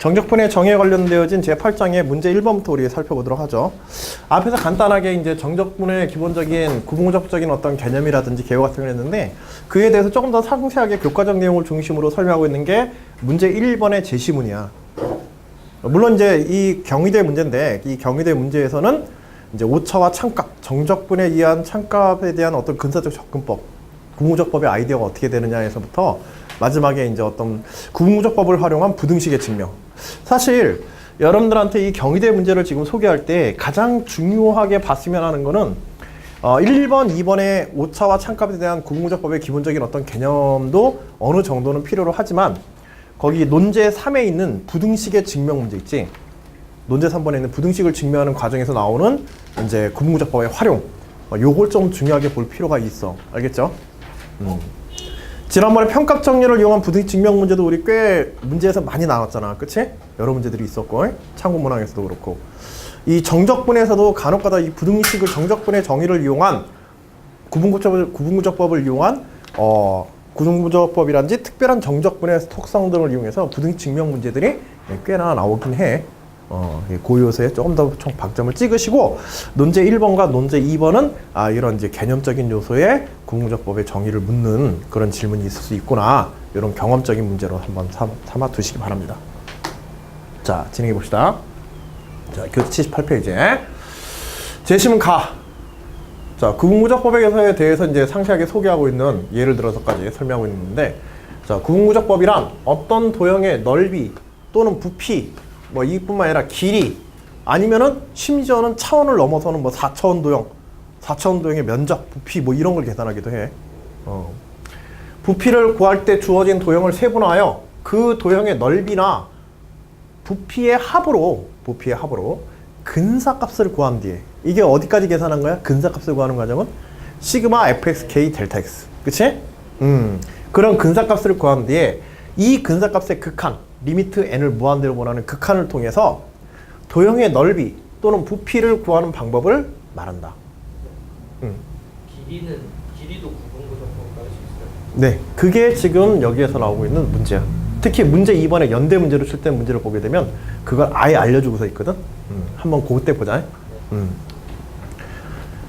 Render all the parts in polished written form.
정적분의 정의에 관련되어진 제8장의 문제 1번부터 우리 살펴보도록 하죠. 앞에서 간단하게 이제 정적분의 기본적인 구분구조적인 어떤 개념이라든지 개요 같은 걸 했는데 그에 대해서 조금 더 상세하게 교과적 내용을 중심으로 설명하고 있는 게 문제 1번의 제시문이야. 물론 이제 이 경희대 문제인데 이 경희대 문제에서는 이제 오차와 참값, 정적분에 의한 참값에 대한 어떤 근사적 접근법, 구분구조법의 아이디어가 어떻게 되느냐에서부터 마지막에 이제 어떤 구분구조법을 활용한 부등식의 증명. 사실 여러분들한테 이 경희대 문제를 지금 소개할 때 가장 중요하게 봤으면 하는 거는 1번, 2번의 오차와 참값에 대한 구분구조법의 기본적인 어떤 개념도 어느 정도는 필요로 하지만 거기 논제 3에 있는 부등식의 증명 문제 있지. 논제 3번에 있는 부등식을 증명하는 과정에서 나오는 이제 구분구조법의 활용. 요걸 좀 중요하게 볼 필요가 있어. 알겠죠? 지난번에 평값 정리를 이용한 부등식 증명 문제도 우리 꽤 문제에서 많이 나왔잖아. 그치? 여러 문제들이 있었고 참고 문항에서도 그렇고 이 정적분에서도 간혹가다 이 부등식을 정적분의 정의를 이용한 구분구조법을 이용한 구분구조법이란지 특별한 정적분의 특성 등을 이용해서 부등식 증명 문제들이 꽤나 나오긴 해. 그 요소에 조금 더 총 박점을 찍으시고 논제 1번과 논제 2번은 이런 이제 개념적인 요소에 구분구조법의 정의를 묻는 그런 질문이 있을 수 있구나. 이런 경험적인 문제로 한번 삼아 두시기 바랍니다. 자, 진행해 봅시다. 자, 교재 78페이지. 제시문 가. 자, 구분구조법에 대해서 이제 상세하게 소개하고 있는 예를 들어서까지 설명하고 있는데, 자, 구분구조법이란 어떤 도형의 넓이 또는 부피 뭐 이뿐만 아니라 길이 아니면은 심지어는 차원을 넘어서는 뭐 4차원 도형, 4차원 도형의 면적, 부피 뭐 이런 걸 계산하기도 해. 부피를 구할 때 주어진 도형을 세분화하여 그 도형의 넓이나 부피의 합으로 근사값을 구한 뒤에 이게 어디까지 계산한 거야? 근사값을 구하는 과정은 시그마 fx k 델타 x. 그치? 그런 근사값을 구한 뒤에 이 근사값의 극한 리미트 n을 무한대로 원하는 극한을 통해서 도형의 넓이 또는 부피를 구하는 방법을 말한다. 길이도 구분구조법 따를 수 있어요? 네, 그게 지금 여기에서 나오고 있는 문제야. 특히 문제 2번에 연대 문제로 출 때 문제를 보게 되면 그걸 아예 알려주고서 있거든. 한번 그때 보자.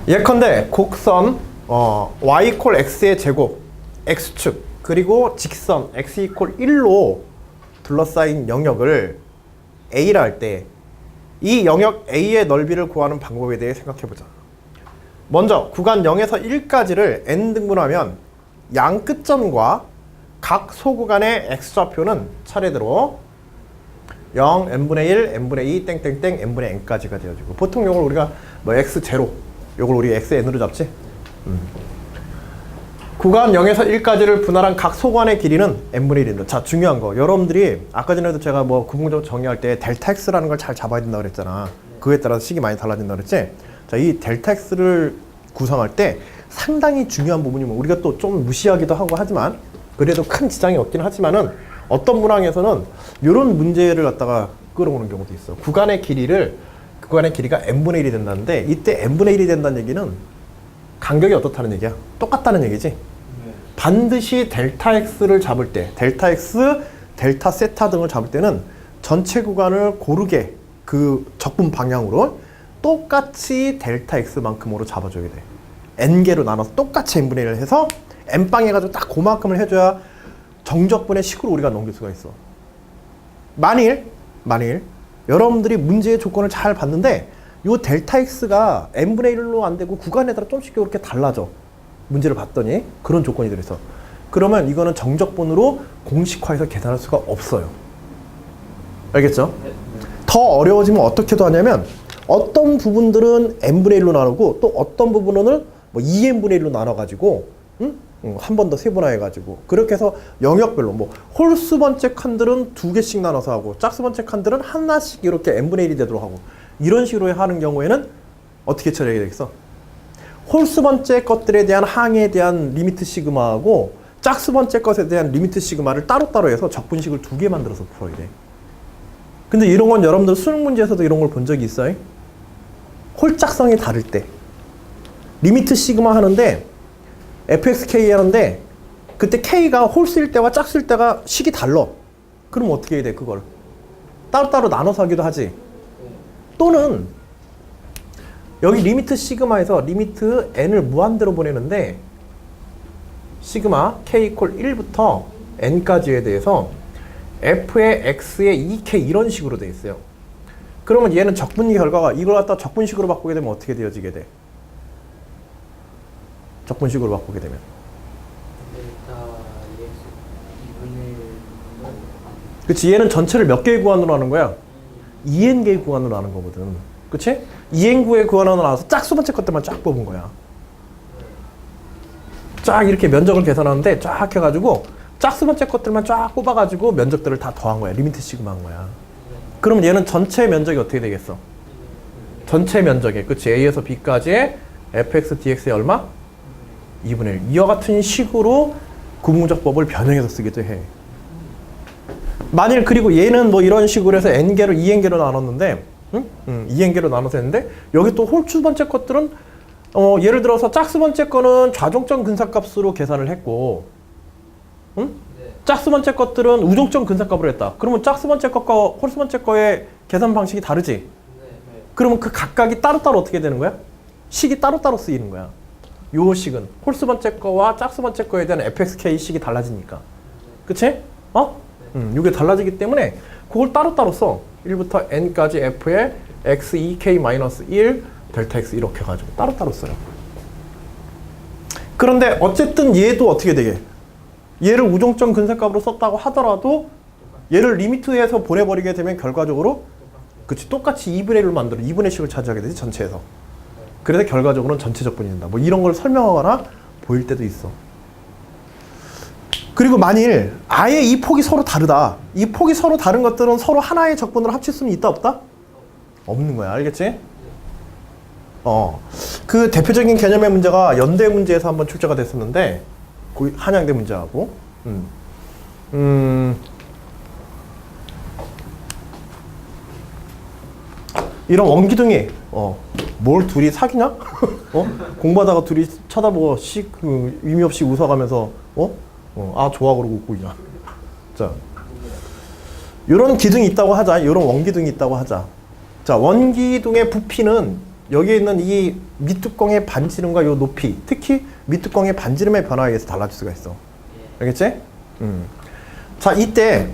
예컨대 곡선 y 이퀄 x의 제곱 x축 그리고 직선 x 이퀄 1로 둘러싸인 영역을 A라 할 때 이 영역 A의 넓이를 구하는 방법에 대해 생각해보자. 먼저 구간 0에서 1까지를 n등분하면 양 끝점과 각 소구간의 x좌표는 차례대로 0, n분의 1, n분의 2, 땡땡땡, n분의 n까지가 되어지고 보통 이걸 우리가 뭐 x0, 이걸 우리 xn으로 잡지? 구간 0에서 1까지를 분할한 각 소관의 길이는 n분의 1입니다. 자, 중요한 거. 여러분들이 아까 전에도 제가 뭐 구분구조 정의할 때 델타 x라는 걸 잘 잡아야 된다고 그랬잖아. 그거에 따라서 식이 많이 달라진다고 그랬지? 자, 이 델타 x를 구성할 때 상당히 중요한 부분이 뭐 우리가 또 좀 무시하기도 하고 하지만 그래도 큰 지장이 없긴 하지만은 어떤 문항에서는 이런 문제를 갖다가 끌어오는 경우도 있어. 구간의 길이가 n분의 1이 된다는데 이때 n분의 1이 된다는 얘기는 간격이 어떻다는 얘기야? 똑같다는 얘기지? 반드시 델타 x를 잡을 때 델타 x, 델타 세타 등을 잡을 때는 전체 구간을 고르게 그 적분 방향으로 똑같이 델타 x만큼으로 잡아줘야 돼. n개로 나눠서 똑같이 n분의 1을 해서 n빵 해가지고 딱 그만큼을 해줘야 정적분의 식으로 우리가 넘길 수가 있어. 만일 여러분들이 문제의 조건을 잘 봤는데 요 델타 x가 n분의 1로 안 되고 구간에 따라 조금씩 이렇게 달라져. 문제를 봤더니 그런 조건이 들어있어. 그러면 이거는 정적분으로 공식화해서 계산할 수가 없어요. 알겠죠? 더 어려워지면 어떻게도 하냐면 어떤 부분들은 n분의 1로 나누고 또 어떤 부분은 뭐 2n분의 1로 나눠가지고 한 번 더 세분화해가지고 그렇게 해서 영역별로 뭐 홀수 번째 칸들은 2개씩 나눠서 하고 짝수 번째 칸들은 하나씩 이렇게 n분의 1이 되도록 하고 이런 식으로 하는 경우에는 어떻게 처리해야 되겠어? 홀수 번째 것들에 대한 항에 대한 리미트 시그마하고 짝수 번째 것에 대한 리미트 시그마를 따로따로 해서 적분식을 2개 만들어서 풀어야 돼. 근데 이런 건 여러분들 수능 문제에서도 이런 걸 본 적이 있어요? 홀짝성이 다를 때 리미트 시그마 하는데 fxk 하는데 그때 k가 홀수일 때와 짝수일 때가 식이 달라. 그럼 어떻게 해야 돼 그걸? 따로따로 나눠서 하기도 하지. 또는 여기 리미트 시그마에서 리미트 n을 무한대로 보내는데 시그마 k 이퀄 1부터 n까지에 대해서 f의 x의 2k 이런 식으로 돼 있어요. 그러면 얘는 적분기 결과가 이걸 갖다 적분식으로 바꾸게 되면 어떻게 되어지게 돼? 적분식으로 바꾸게 되면 델타 EX 2분의 1은 그치, 얘는 전체를 몇 개의 구간으로 하는 거야? 2n개의 구간으로 하는 거거든. 그치? 2n구의 구간으로 나와서 짝수 번째 것들만 쫙 뽑은 거야. 쫙 이렇게 면적을 계산하는데 쫙 해가지고 짝수 번째 것들만 쫙 뽑아가지고 면적들을 다 더한 거야. 리미트 시그마 한 거야. 그럼 얘는 전체 면적이 어떻게 되겠어? 전체 면적에, 그치? A에서 B까지의 fx dx의 얼마? 2분의 1. 이와 같은 식으로 구분적법을 변형해서 쓰기도 해. 만일 그리고 얘는 뭐 이런 식으로 해서 n개로 2n개로 나눴는데 2n개로 나눠서 했는데 여기 또 홀수 번째 것들은 예를 들어서 짝수 번째 거는 좌종점 근사값으로 계산을 했고 짝수 번째 것들은 우종점 근사값으로 했다. 그러면 짝수 번째 것과 홀수 번째 거의 계산 방식이 다르지? 그러면 그 각각이 따로따로 어떻게 되는 거야? 식이 따로따로 쓰이는 거야. 요 식은 홀수 번째 거와 짝수 번째 거에 대한 fxk 식이 달라지니까. 그치? 요게 달라지기 때문에 그걸 따로따로 써. 1부터 n까지 f의 x 2k-1 델타 x 이렇게 해가지고 따로따로 써요. 그런데 어쨌든 얘도 어떻게 되게? 얘를 우종점 근사값으로 썼다고 하더라도 얘를 리미트에서 보내버리게 되면 결과적으로 그치 똑같이 2분의 1을 만들어 2분의 식을 차지하게 되지 전체에서. 그래서 결과적으로는 전체 적분이 된다. 뭐 이런 걸 설명하거나 보일 때도 있어. 그리고 만일 아예 이 폭이 서로 다르다. 이 폭이 서로 다른 것들은 서로 하나의 적분으로 합칠 수는 있다 없다? 없는 거야. 알겠지? 그 대표적인 개념의 문제가 연대 문제에서 한번 출제가 됐었는데 한양대 문제하고 이런 원기둥이 뭘 둘이 사귀냐? 공부하다가 둘이 쳐다보고 의미 없이 웃어가면서 아 좋아 그러고 웃고 있냐. 자, 요런 기둥이 있다고 하자. 요런 원기둥이 있다고 하자. 자, 원기둥의 부피는 여기에 있는 이 밑뚜껑의 반지름과 요 높이, 특히 밑뚜껑의 반지름의 변화에 의해서 달라질 수가 있어. 알겠지? 자, 이때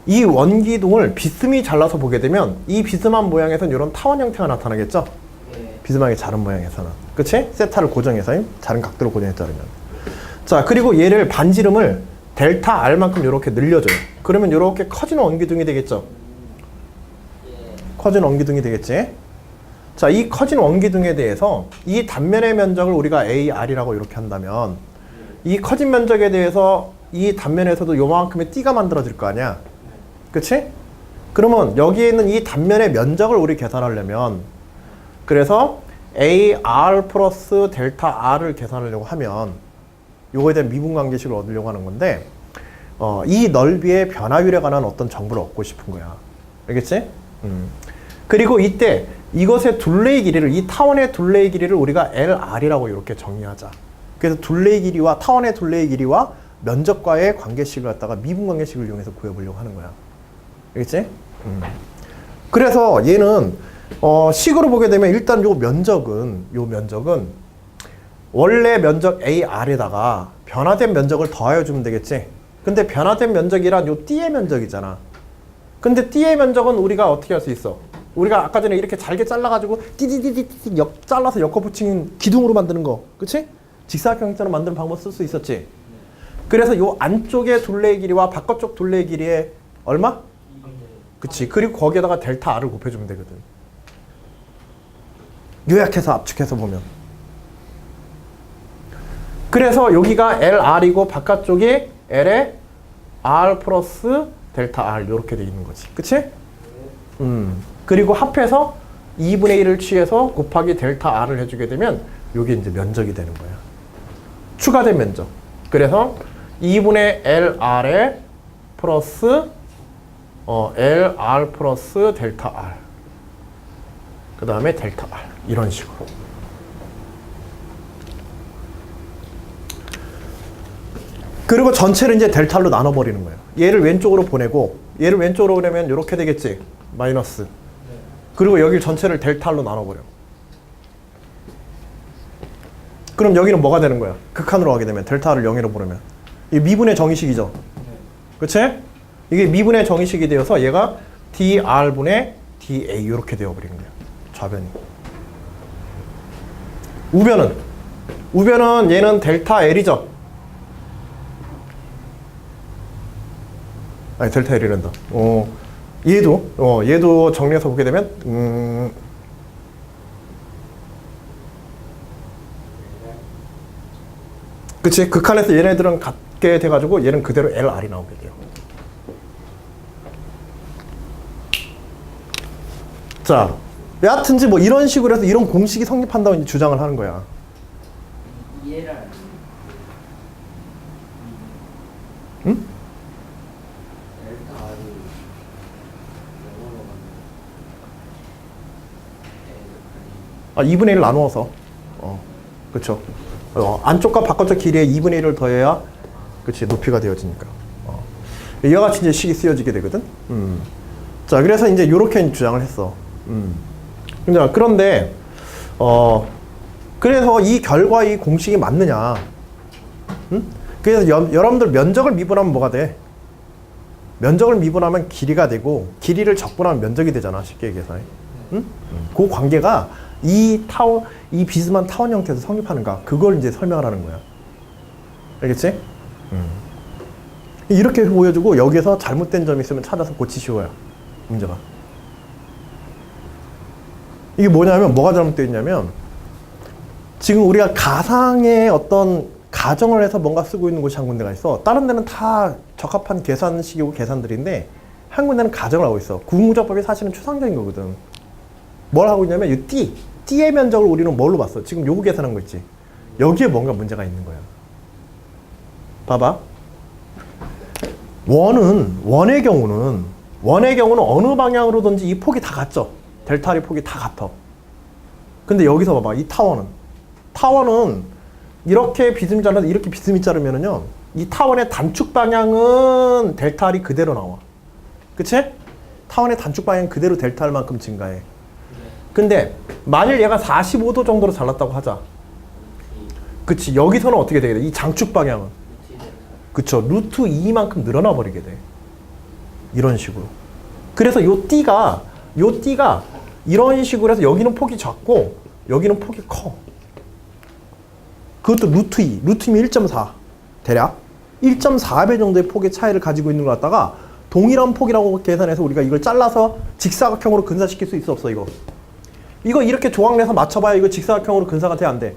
이 원기둥을 비스듬히 잘라서 보게 되면 이 비스듬한 모양에서는 이런 타원 형태가 나타나겠죠? 비스듬하게 자른 모양에서는. 그치? 세타를 고정해서 자른 각도를 고정했다면. 자, 그리고 얘를 반지름을 델타 R만큼 이렇게 늘려줘요. 그러면 이렇게 커지는 원기둥이 되겠죠? 커지는 원기둥이 되겠지? 자, 이 커진 원기둥에 대해서 이 단면의 면적을 우리가 AR이라고 이렇게 한다면 이 커진 면적에 대해서 이 단면에서도 요만큼의 띠가 만들어질 거 아니야? 그치? 그러면 여기에 있는 이 단면의 면적을 우리 계산하려면 그래서 AR 플러스 델타 R을 계산하려고 하면 요거에 대한 미분관계식을 얻으려고 하는 건데 이 넓이의 변화율에 관한 어떤 정보를 얻고 싶은 거야. 알겠지? 그리고 이때 이것의 둘레의 길이를 이 타원의 둘레의 길이를 우리가 LR이라고 이렇게 정의하자. 그래서 둘레의 길이와 타원의 둘레의 길이와 면적과의 관계식을 갖다가 미분관계식을 이용해서 구해보려고 하는 거야. 알겠지? 그래서 얘는 식으로 보게 되면 일단 요 면적은 원래 면적 AR에다가 변화된 면적을 더하여주면 되겠지? 근데 변화된 면적이란 요 D의 면적이잖아. 근데 D의 면적은 우리가 어떻게 할 수 있어? 우리가 아까 전에 이렇게 잘게 잘라가지고 띠디디디디 잘라서 엮어붙인 기둥으로 만드는 거. 그치? 직사각형처럼 만드는 방법 쓸 수 있었지? 그래서 요 안쪽의 둘레의 길이와 바깥쪽 둘레의 길이의 얼마? 그치? 그리고 거기에다가 델타 R을 곱해주면 되거든. 요약해서 압축해서 보면. 그래서 여기가 LR이고 바깥쪽이 L에 R 플러스 델타 R 이렇게 돼 있는 거지. 그치? 그리고 합해서 2분의 1을 취해서 곱하기 델타 R을 해주게 되면 요게 이제 면적이 되는 거야. 추가된 면적. 그래서 2분의 LR에 플러스 LR 플러스 델타 R. 그 다음에 델타 R. 이런 식으로. 그리고 전체를 이제 델타로 나눠버리는 거예요. 얘를 왼쪽으로 보내고 얘를 왼쪽으로 그러면 이렇게 되겠지. 마이너스. 네. 그리고 여기 전체를 델타로 나눠버려. 그럼 여기는 뭐가 되는 거야? 극한으로 가게 되면 델타를 0으로 보내면 이게 미분의 정의식이죠. 네. 그치? 이게 미분의 정의식이 되어서 얘가 dr분의 dA 이렇게 되어버리는 거야. 좌변이. 우변은 얘는 델타 L이죠. 아니 델타 L이란다. 얘도 정리해서 보게 되면 그치? 극한에서 얘네들은 같게 돼가지고 얘는 그대로 LR이 나오게 돼요. 자, 여하튼지 뭐 이런 식으로 해서 이런 공식이 성립한다고 이제 주장을 하는 거야. 이해를 안 응? 델타 R이 영어로 가면 2분의 1 나누어서. 그쵸. 안쪽과 바깥쪽 길이에 2분의 1을 더해야, 그치, 높이가 되어지니까. 이와 같이 이제 식이 쓰여지게 되거든. 자, 그래서 이제 요렇게 주장을 했어. 그런데, 그래서 이 결과 이 공식이 맞느냐. 그래서 여러분들 면적을 미분하면 뭐가 돼? 면적을 미분하면 길이가 되고, 길이를 적분하면 면적이 되잖아. 쉽게 계산해. 그 관계가 이 비스만 타원 형태에서 성립하는가, 그걸 이제 설명을 하는 거야. 알겠지? 이렇게 보여주고 여기에서 잘못된 점이 있으면 찾아서 고치시고요. 문제가. 이게 뭐냐면, 뭐가 잘못되어 있냐면, 지금 우리가 가상의 어떤 가정을 해서 뭔가 쓰고 있는 곳이 한 군데가 있어. 다른 데는 다 적합한 계산식이고 계산들인데, 한 군데는 가정을 하고 있어. 구분구조법이 사실은 추상적인 거거든. 뭘 하고 있냐면, 이 T의 면적을 우리는 뭘로 봤어? 지금 요거 계산한 거 있지? 여기에 뭔가 문제가 있는 거야. 봐봐. 원의 경우는 어느 방향으로든지 이 폭이 다 같죠? 델타 R의 폭이 다 같아. 근데 여기서 봐봐. 이 타원은 이렇게 비스듬히 잘라서 이렇게 비스듬히 자르면은요, 이 타원의 단축 방향은 델타 R이 그대로 나와. 그치? 타원의 단축 방향은 그대로 델타 R만큼 증가해. 근데 만일 얘가 45도 정도로 잘랐다고 하자. 그치? 여기서는 어떻게 되게 돼? 이 장축 방향은. 그쵸? 루트 2만큼 늘어나 버리게 돼. 이런 식으로. 그래서 요 T가 이런 식으로 해서 여기는 폭이 작고 여기는 폭이 커. 그것도 루트 2. 루트면 1.4. 대략 1.4배 정도의 폭의 차이를 가지고 있는 걸 갖다가 동일한 폭이라고 계산해서 우리가 이걸 잘라서 직사각형으로 근사시킬 수 있어, 없어? 이거 이렇게 조각내서 맞춰봐야 이거 직사각형으로 근사가 돼, 안 돼?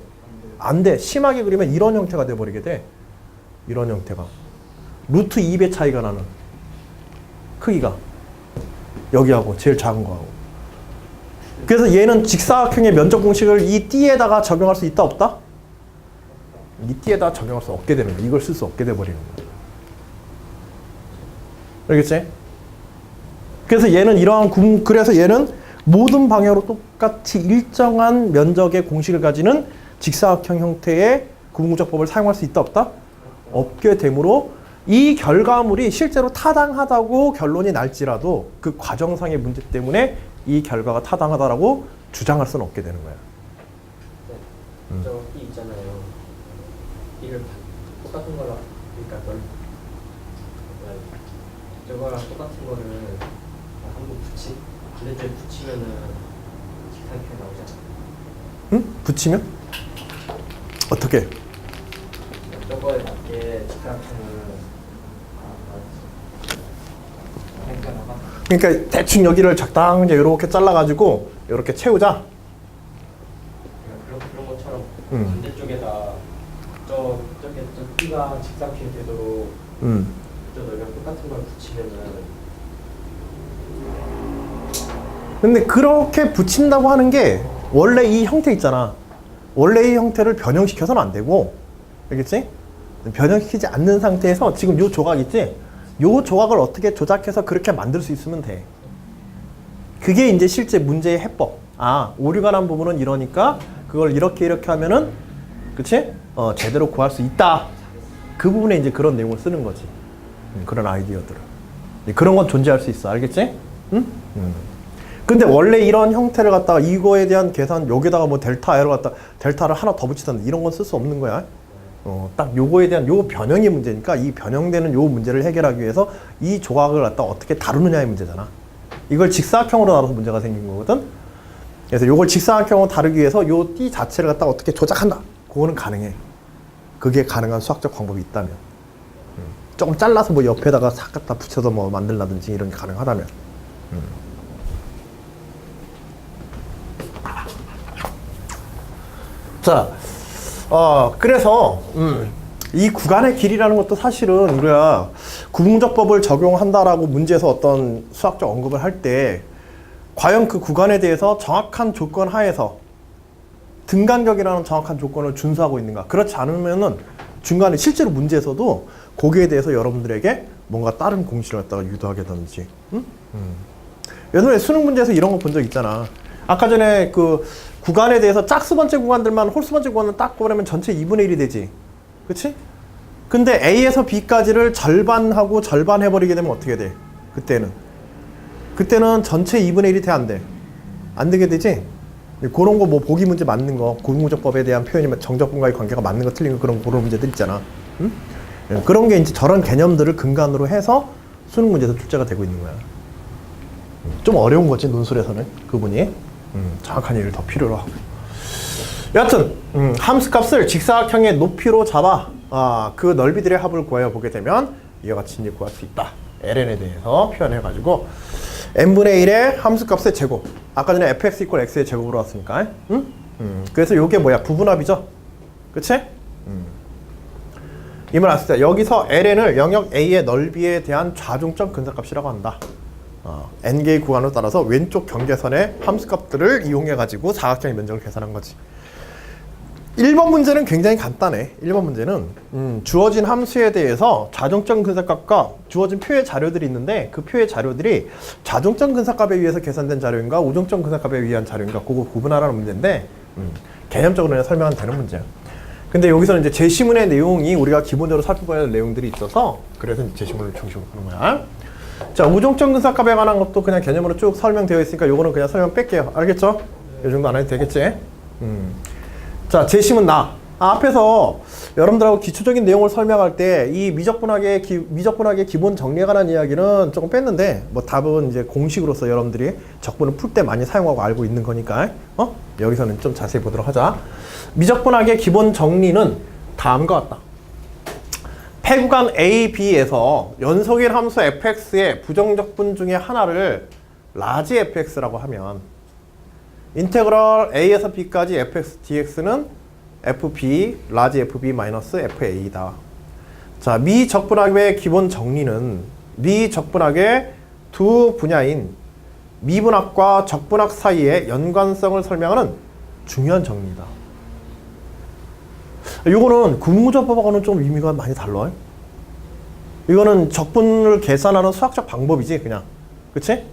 안 돼. 심하게 그리면 이런 형태가 돼버리게 돼. 이런 형태가. 루트 2배 차이가 나는 크기가. 여기하고 제일 작은 거하고. 그래서 얘는 직사각형의 면적 공식을 이 T에다가 적용할 수 있다, 없다? 이 T에다 적용할 수 없게 되는 거야. 이걸 쓸 수 없게 돼버리는 거야. 알겠지? 그래서 얘는 그래서 얘는 모든 방향으로 똑같이 일정한 면적의 공식을 가지는 직사각형 형태의 구분구조법을 사용할 수 있다, 없다? 없게 되므로 이 결과물이 실제로 타당하다고 결론이 날지라도 그 과정상의 문제 때문에 이 결과가 타당하다라고 주장할 수는 없게 되는 거야. 네. 저기 있잖아요. 이를 똑같은 거라, 그러니까 저거랑 똑같은 거를 한번 반대쪽에 붙이면은 직사각형이 나오잖아. 응? 붙이면? 어떻게? 저거에 맞게 직사각형을 그러니까 대충 여기를 적당히 이렇게 잘라가지고 이렇게 채우자. 그런 것처럼 반대쪽에다 저 T가 직사각형이 되도록 저 넓이랑 똑같은 걸 붙이면은. 근데 그렇게 붙인다고 하는 게 원래 이 형태 있잖아. 원래 이 형태를 변형시켜서는 안 되고, 알겠지? 변형시키지 않는 상태에서 지금 요 조각 있지? 요 조각을 어떻게 조작해서 그렇게 만들 수 있으면 돼. 그게 이제 실제 문제의 해법. 오류가 난 부분은 이러니까 그걸 이렇게 하면은, 그치? 제대로 구할 수 있다. 그 부분에 이제 그런 내용을 쓰는 거지. 그런 아이디어들을. 그런 건 존재할 수 있어. 알겠지? 응? 근데 원래 이런 형태를 갖다가 이거에 대한 계산 여기다가 뭐 델타 L을 갖다 데ल्타를 하나 더 붙이던데 이런 건 쓸 수 없는 거야. 딱 요거에 대한 요 변형이 문제니까 이 변형되는 요 문제를 해결하기 위해서 이 조각을 갖다 어떻게 다루느냐의 문제잖아. 이걸 직사각형으로 다뤄서 문제가 생긴 거거든. 그래서 요걸 직사각형으로 다루기 위해서 요 띠 자체를 갖다 어떻게 조작한다. 그거는 가능해. 그게 가능한 수학적 방법이 있다면. 조금 잘라서 뭐 옆에다가 싹 갖다 붙여서 뭐 만들라든지 이런 게 가능하다면. 자, 그래서 이 구간의 길이라는 것도 사실은 우리가 구분적법을 적용한다라고 문제에서 어떤 수학적 언급을 할 때 과연 그 구간에 대해서 정확한 조건 하에서 등간격이라는 정확한 조건을 준수하고 있는가? 그렇지 않으면은 중간에 실제로 문제에서도 거기에 대해서 여러분들에게 뭔가 다른 공식을 갖다가 유도하게든지. 예전에 수능 문제에서 이런 거 본 적 있잖아. 아까 전에 그 구간에 대해서 짝수 번째 구간들만 홀수 번째 구간을 딱 보내면 전체 2분의 1이 되지. 그치? 근데 A에서 B까지를 절반하고 절반 해버리게 되면 어떻게 돼? 그때는 전체 2분의 1이 돼, 안 돼? 안 되게 되지? 그런 거 뭐 보기 문제 맞는 거, 구분적법에 대한 표현이 정적분과의 관계가 맞는 거 틀린 거 그런 문제들 있잖아. 응? 그런 게 이제 저런 개념들을 근간으로 해서 수능 문제에서 출제가 되고 있는 거야. 좀 어려운 거지, 논술에서는 그분이. 정확한 일을 더 필요로 하고. 여하튼 함수값을 직사각형의 높이로 잡아 그 넓이들의 합을 구하여 보게 되면 이와 같이 이제 구할 수 있다. ln에 대해서 표현해가지고 n분의 1의 함수값의 제곱. 아까 전에 fx = x의 제곱으로 왔으니까. 그래서 이게 뭐야? 부분합이죠. 그치? 이 말 아시죠? 여기서 ln을 영역 a의 넓이에 대한 좌중점 근사값이라고 한다. n개의 구간으로 따라서 왼쪽 경계선의 함수값들을 이용해가지고 사각형의 면적을 계산한 거지. 1번 문제는 굉장히 간단해. 1번 문제는 주어진 함수에 대해서 좌중점 근사값과 주어진 표의 자료들이 있는데 그 표의 자료들이 좌중점 근사값에 의해서 계산된 자료인가 우중점 근사값에 의한 자료인가 그거 구분하라는 문제인데 개념적으로 그냥 설명은 되는 문제야. 근데 여기서는 이제 제시문의 내용이 우리가 기본적으로 살펴봐야 할 내용들이 있어서 그래서 이제 제시문을 중심으로 하는 거야. 자, 우중점 근사값에 관한 것도 그냥 개념으로 쭉 설명되어 있으니까 요거는 그냥 설명 뺄게요. 알겠죠? 이 정도 안 해도 되겠지? 자, 제시문 앞에서 여러분들하고 기초적인 내용을 설명할 때 이 미적분학의 기본 정리에 관한 이야기는 조금 뺐는데 뭐 답은 이제 공식으로서 여러분들이 적분을 풀 때 많이 사용하고 알고 있는 거니까 여기서는 좀 자세히 보도록 하자. 미적분학의 기본 정리는 다음과 같다. 폐구간 A, B에서 연속일 함수 fx의 부정적분 중에 하나를 라지 fx라고 하면 인테그럴 a에서 b까지 fx dx는 fb, 라지 fb 마이너스 fa다. 자, 미적분학의 기본 정리는 미적분학의 두 분야인 미분학과 적분학 사이의 연관성을 설명하는 중요한 정리다. 이거는 구분구조법하고는 좀 의미가 많이 달라요. 이거는 적분을 계산하는 수학적 방법이지, 그냥. 그치?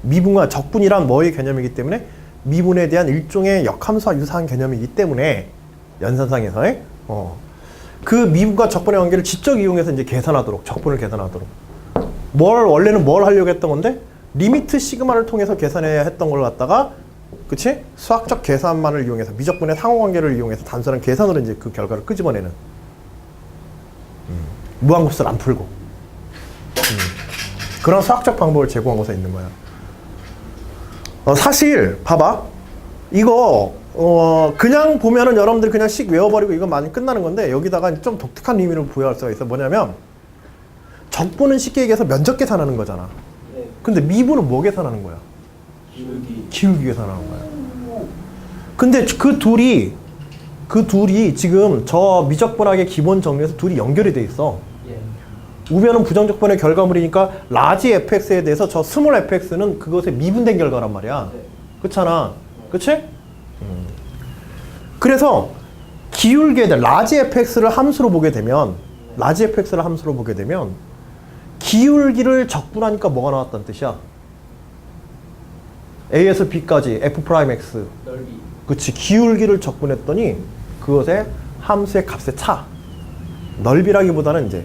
미분과 적분이란 뭐의 개념이기 때문에 미분에 대한 일종의 역함수와 유사한 개념이기 때문에 연산상에서의 그 미분과 적분의 관계를 직접 이용해서 이제 계산하도록, 적분을 계산하도록. 원래는 뭘 하려고 했던 건데 리미트 시그마를 통해서 계산해야 했던 걸 갖다가 그치? 수학적 계산만을 이용해서 미적분의 상호관계를 이용해서 단순한 계산으로 이제 그 결과를 끄집어내는 무한급수를 안 풀고 그런 수학적 방법을 제공한 곳에 있는 거야. 사실 봐봐 이거 그냥 보면은 여러분들 그냥 씩 외워버리고 이거 많이 끝나는 건데 여기다가 좀 독특한 의미를 부여할 수가 있어. 뭐냐면 적분은 쉽게 얘기해서 면적 계산하는 거잖아. 근데 미분은 뭐 계산하는 거야? 기울기 계산하는 거야. 근데 그 둘이 지금 저 미적분학의 기본 정리에서 둘이 연결이 돼 있어. 우변은 부정적분의 결과물이니까 라지 fx에 대해서 저 스몰 fx는 그것의 미분된 결과란 말이야. 그렇잖아. 그치? 그래서 기울기에 대한 라지 fx를 함수로 보게 되면 기울기를 적분하니까 뭐가 나왔다는 뜻이야? A에서 B까지 F'X 넓이. 그치. 기울기를 적분했더니 그것의 함수의 값의 차 넓이라기보다는 이제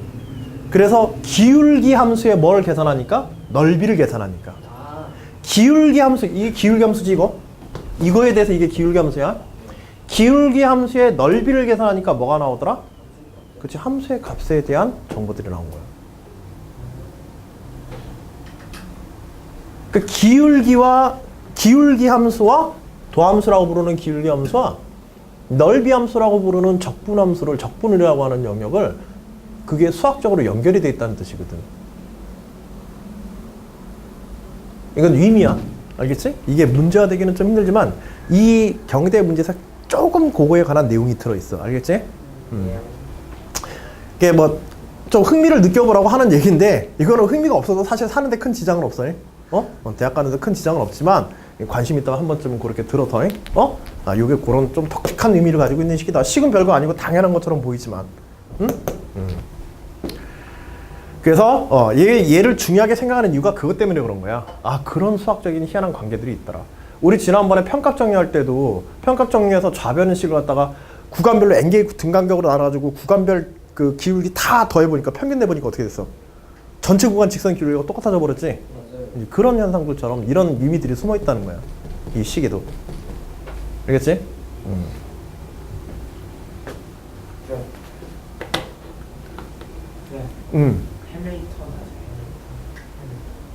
그래서 기울기 함수에 뭘 계산하니까? 넓이를 계산하니까. 아, 기울기 함수, 이게 기울기 함수지 이거? 이거에 대해서 이게 기울기 함수야. 기울기 함수의 넓이를 계산하니까 뭐가 나오더라? 그치, 함수의 값에 대한 정보들이 나온 거야. 그 기울기 함수와 도함수라고 부르는 기울기 함수와 넓이 함수라고 부르는 적분 함수를 적분이라고 하는 영역을 그게 수학적으로 연결이 돼 있다는 뜻이거든. 이건 의미야. 알겠지? 이게 문제화되기는 좀 힘들지만 이 경대 문제에서 조금 그거에 관한 내용이 들어있어. 알겠지? 이게 뭐 좀 흥미를 느껴보라고 하는 얘기인데 이거는 흥미가 없어도 사실 사는데 큰 지장은 없어. 대학 가는데 큰 지장은 없지만 관심 있다가 한 번쯤은 그렇게 들어서 요게 그런 좀 독특한 의미를 가지고 있는 식이다. 식은 별거 아니고 당연한 것처럼 보이지만 그래서 얘를 중요하게 생각하는 이유가 그것 때문에 그런 거야. 아, 그런 수학적인 희한한 관계들이 있더라. 우리 지난번에 편값 정리할 때도 편값 정리해서 좌변식을 갖다가 구간별로 n개의 등간격으로 나눠가지고 구간별 그 기울기 다 더해보니까 평균 내보니까 어떻게 됐어? 전체 구간 직선 기울기가 똑같아져 버렸지? 맞아요. 그런 현상들처럼 이런 의미들이 숨어 있다는 거야. 이 식에도. 알겠지? 네. 네. 해밀턴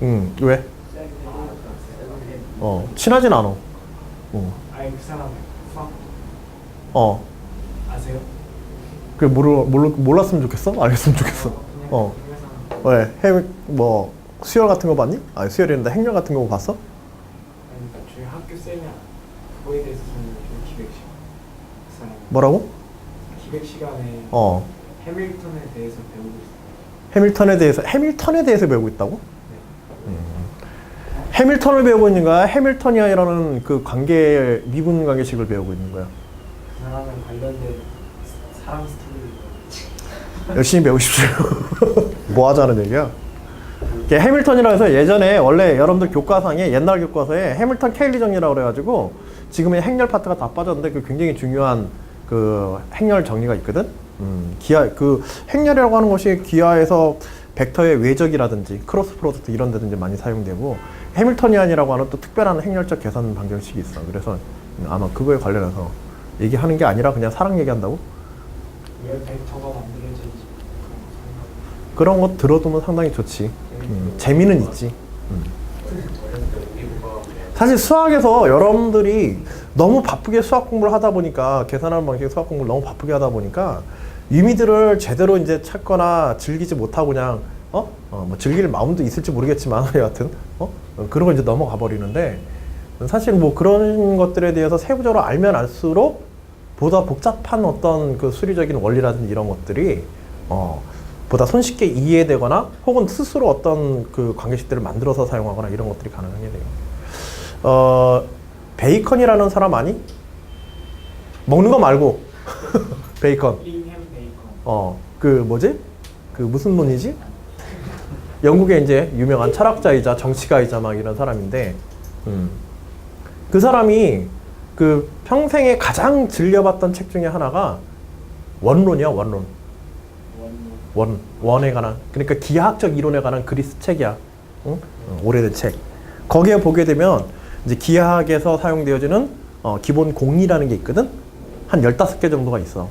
아세요? 왜? 친하진 않아. 아니 그 사람 수학 아세요? 그 몰랐으면 좋겠어? 알겠으면 좋겠어. 왜? 뭐 수열 같은 거 봤니? 아, 수열이란다. 행렬 같은 거 봤어? 아니 그러니까 저희 학교 쌤이 그거에 대해서 저는 좀 기백 시간 그 사람 뭐라고? 기백 시간에 해밀턴에 대해서 배우고 있어요. 해밀턴에 대해서 배우고 있다고? 해밀턴을 배우고 있는 거야? 해밀턴이라는 그 관계 미분 관계식을 배우고 있는 거야? 그 사람에 관련된 사람 스토리 열심히 배우십시오. 뭐 하자는 얘기야? 해밀턴이라고 해서 예전에 원래 여러분들 교과상에 옛날 교과서에 해밀턴 케일리 정리라고 그래가지고 지금의 행렬 파트가 다 빠졌는데 그 굉장히 중요한 그 행렬 정리가 있거든. 그 행렬이라고 하는 것이 기하에서 벡터의 외적이라든지 크로스 프로덕트 이런 데든지 많이 사용되고 해밀턴이안이라고 하는 또 특별한 행렬적 계산 방정식이 있어. 그래서 아마 그거에 관련해서 얘기하는 게 아니라 그냥 사랑 얘기한다고? 왜 벡터가 만들어진지 그런 거 들어두면 상당히 좋지. 재미는 있지. 사실 수학에서 여러분들이 너무 바쁘게 수학 공부를 하다 보니까 계산하는 방식의 수학 공부를 너무 바쁘게 하다 보니까 의미들을 제대로 이제 찾거나 즐기지 못하고 그냥 뭐 즐길 마음도 있을지 모르겠지만 여하튼 그런 걸 이제 넘어가 버리는데 사실 뭐 그런 것들에 대해서 세부적으로 알면 알수록 보다 복잡한 어떤 그 수리적인 원리라든지 이런 것들이 보다 손쉽게 이해되거나 혹은 스스로 어떤 그 관계식들을 만들어서 사용하거나 이런 것들이 가능하게 돼요. 베이컨이라는 사람 아니? 먹는 거 말고 베이컨. 링햄 베이컨. 그 뭐지? 그 무슨 논이지? 영국의 이제 유명한 철학자이자 정치가이자 막 이런 사람인데, 그 사람이 그 평생에 가장 즐겨봤던 책 중에 하나가 원론이야, 원론. 원에 관한, 그러니까 기하학적 이론에 관한 그리스 책이야. 오래된 책. 거기에 보게 되면 이제 기하학에서 사용되어지는 기본 공리라는 게 있거든. 한 15개 정도가 있어.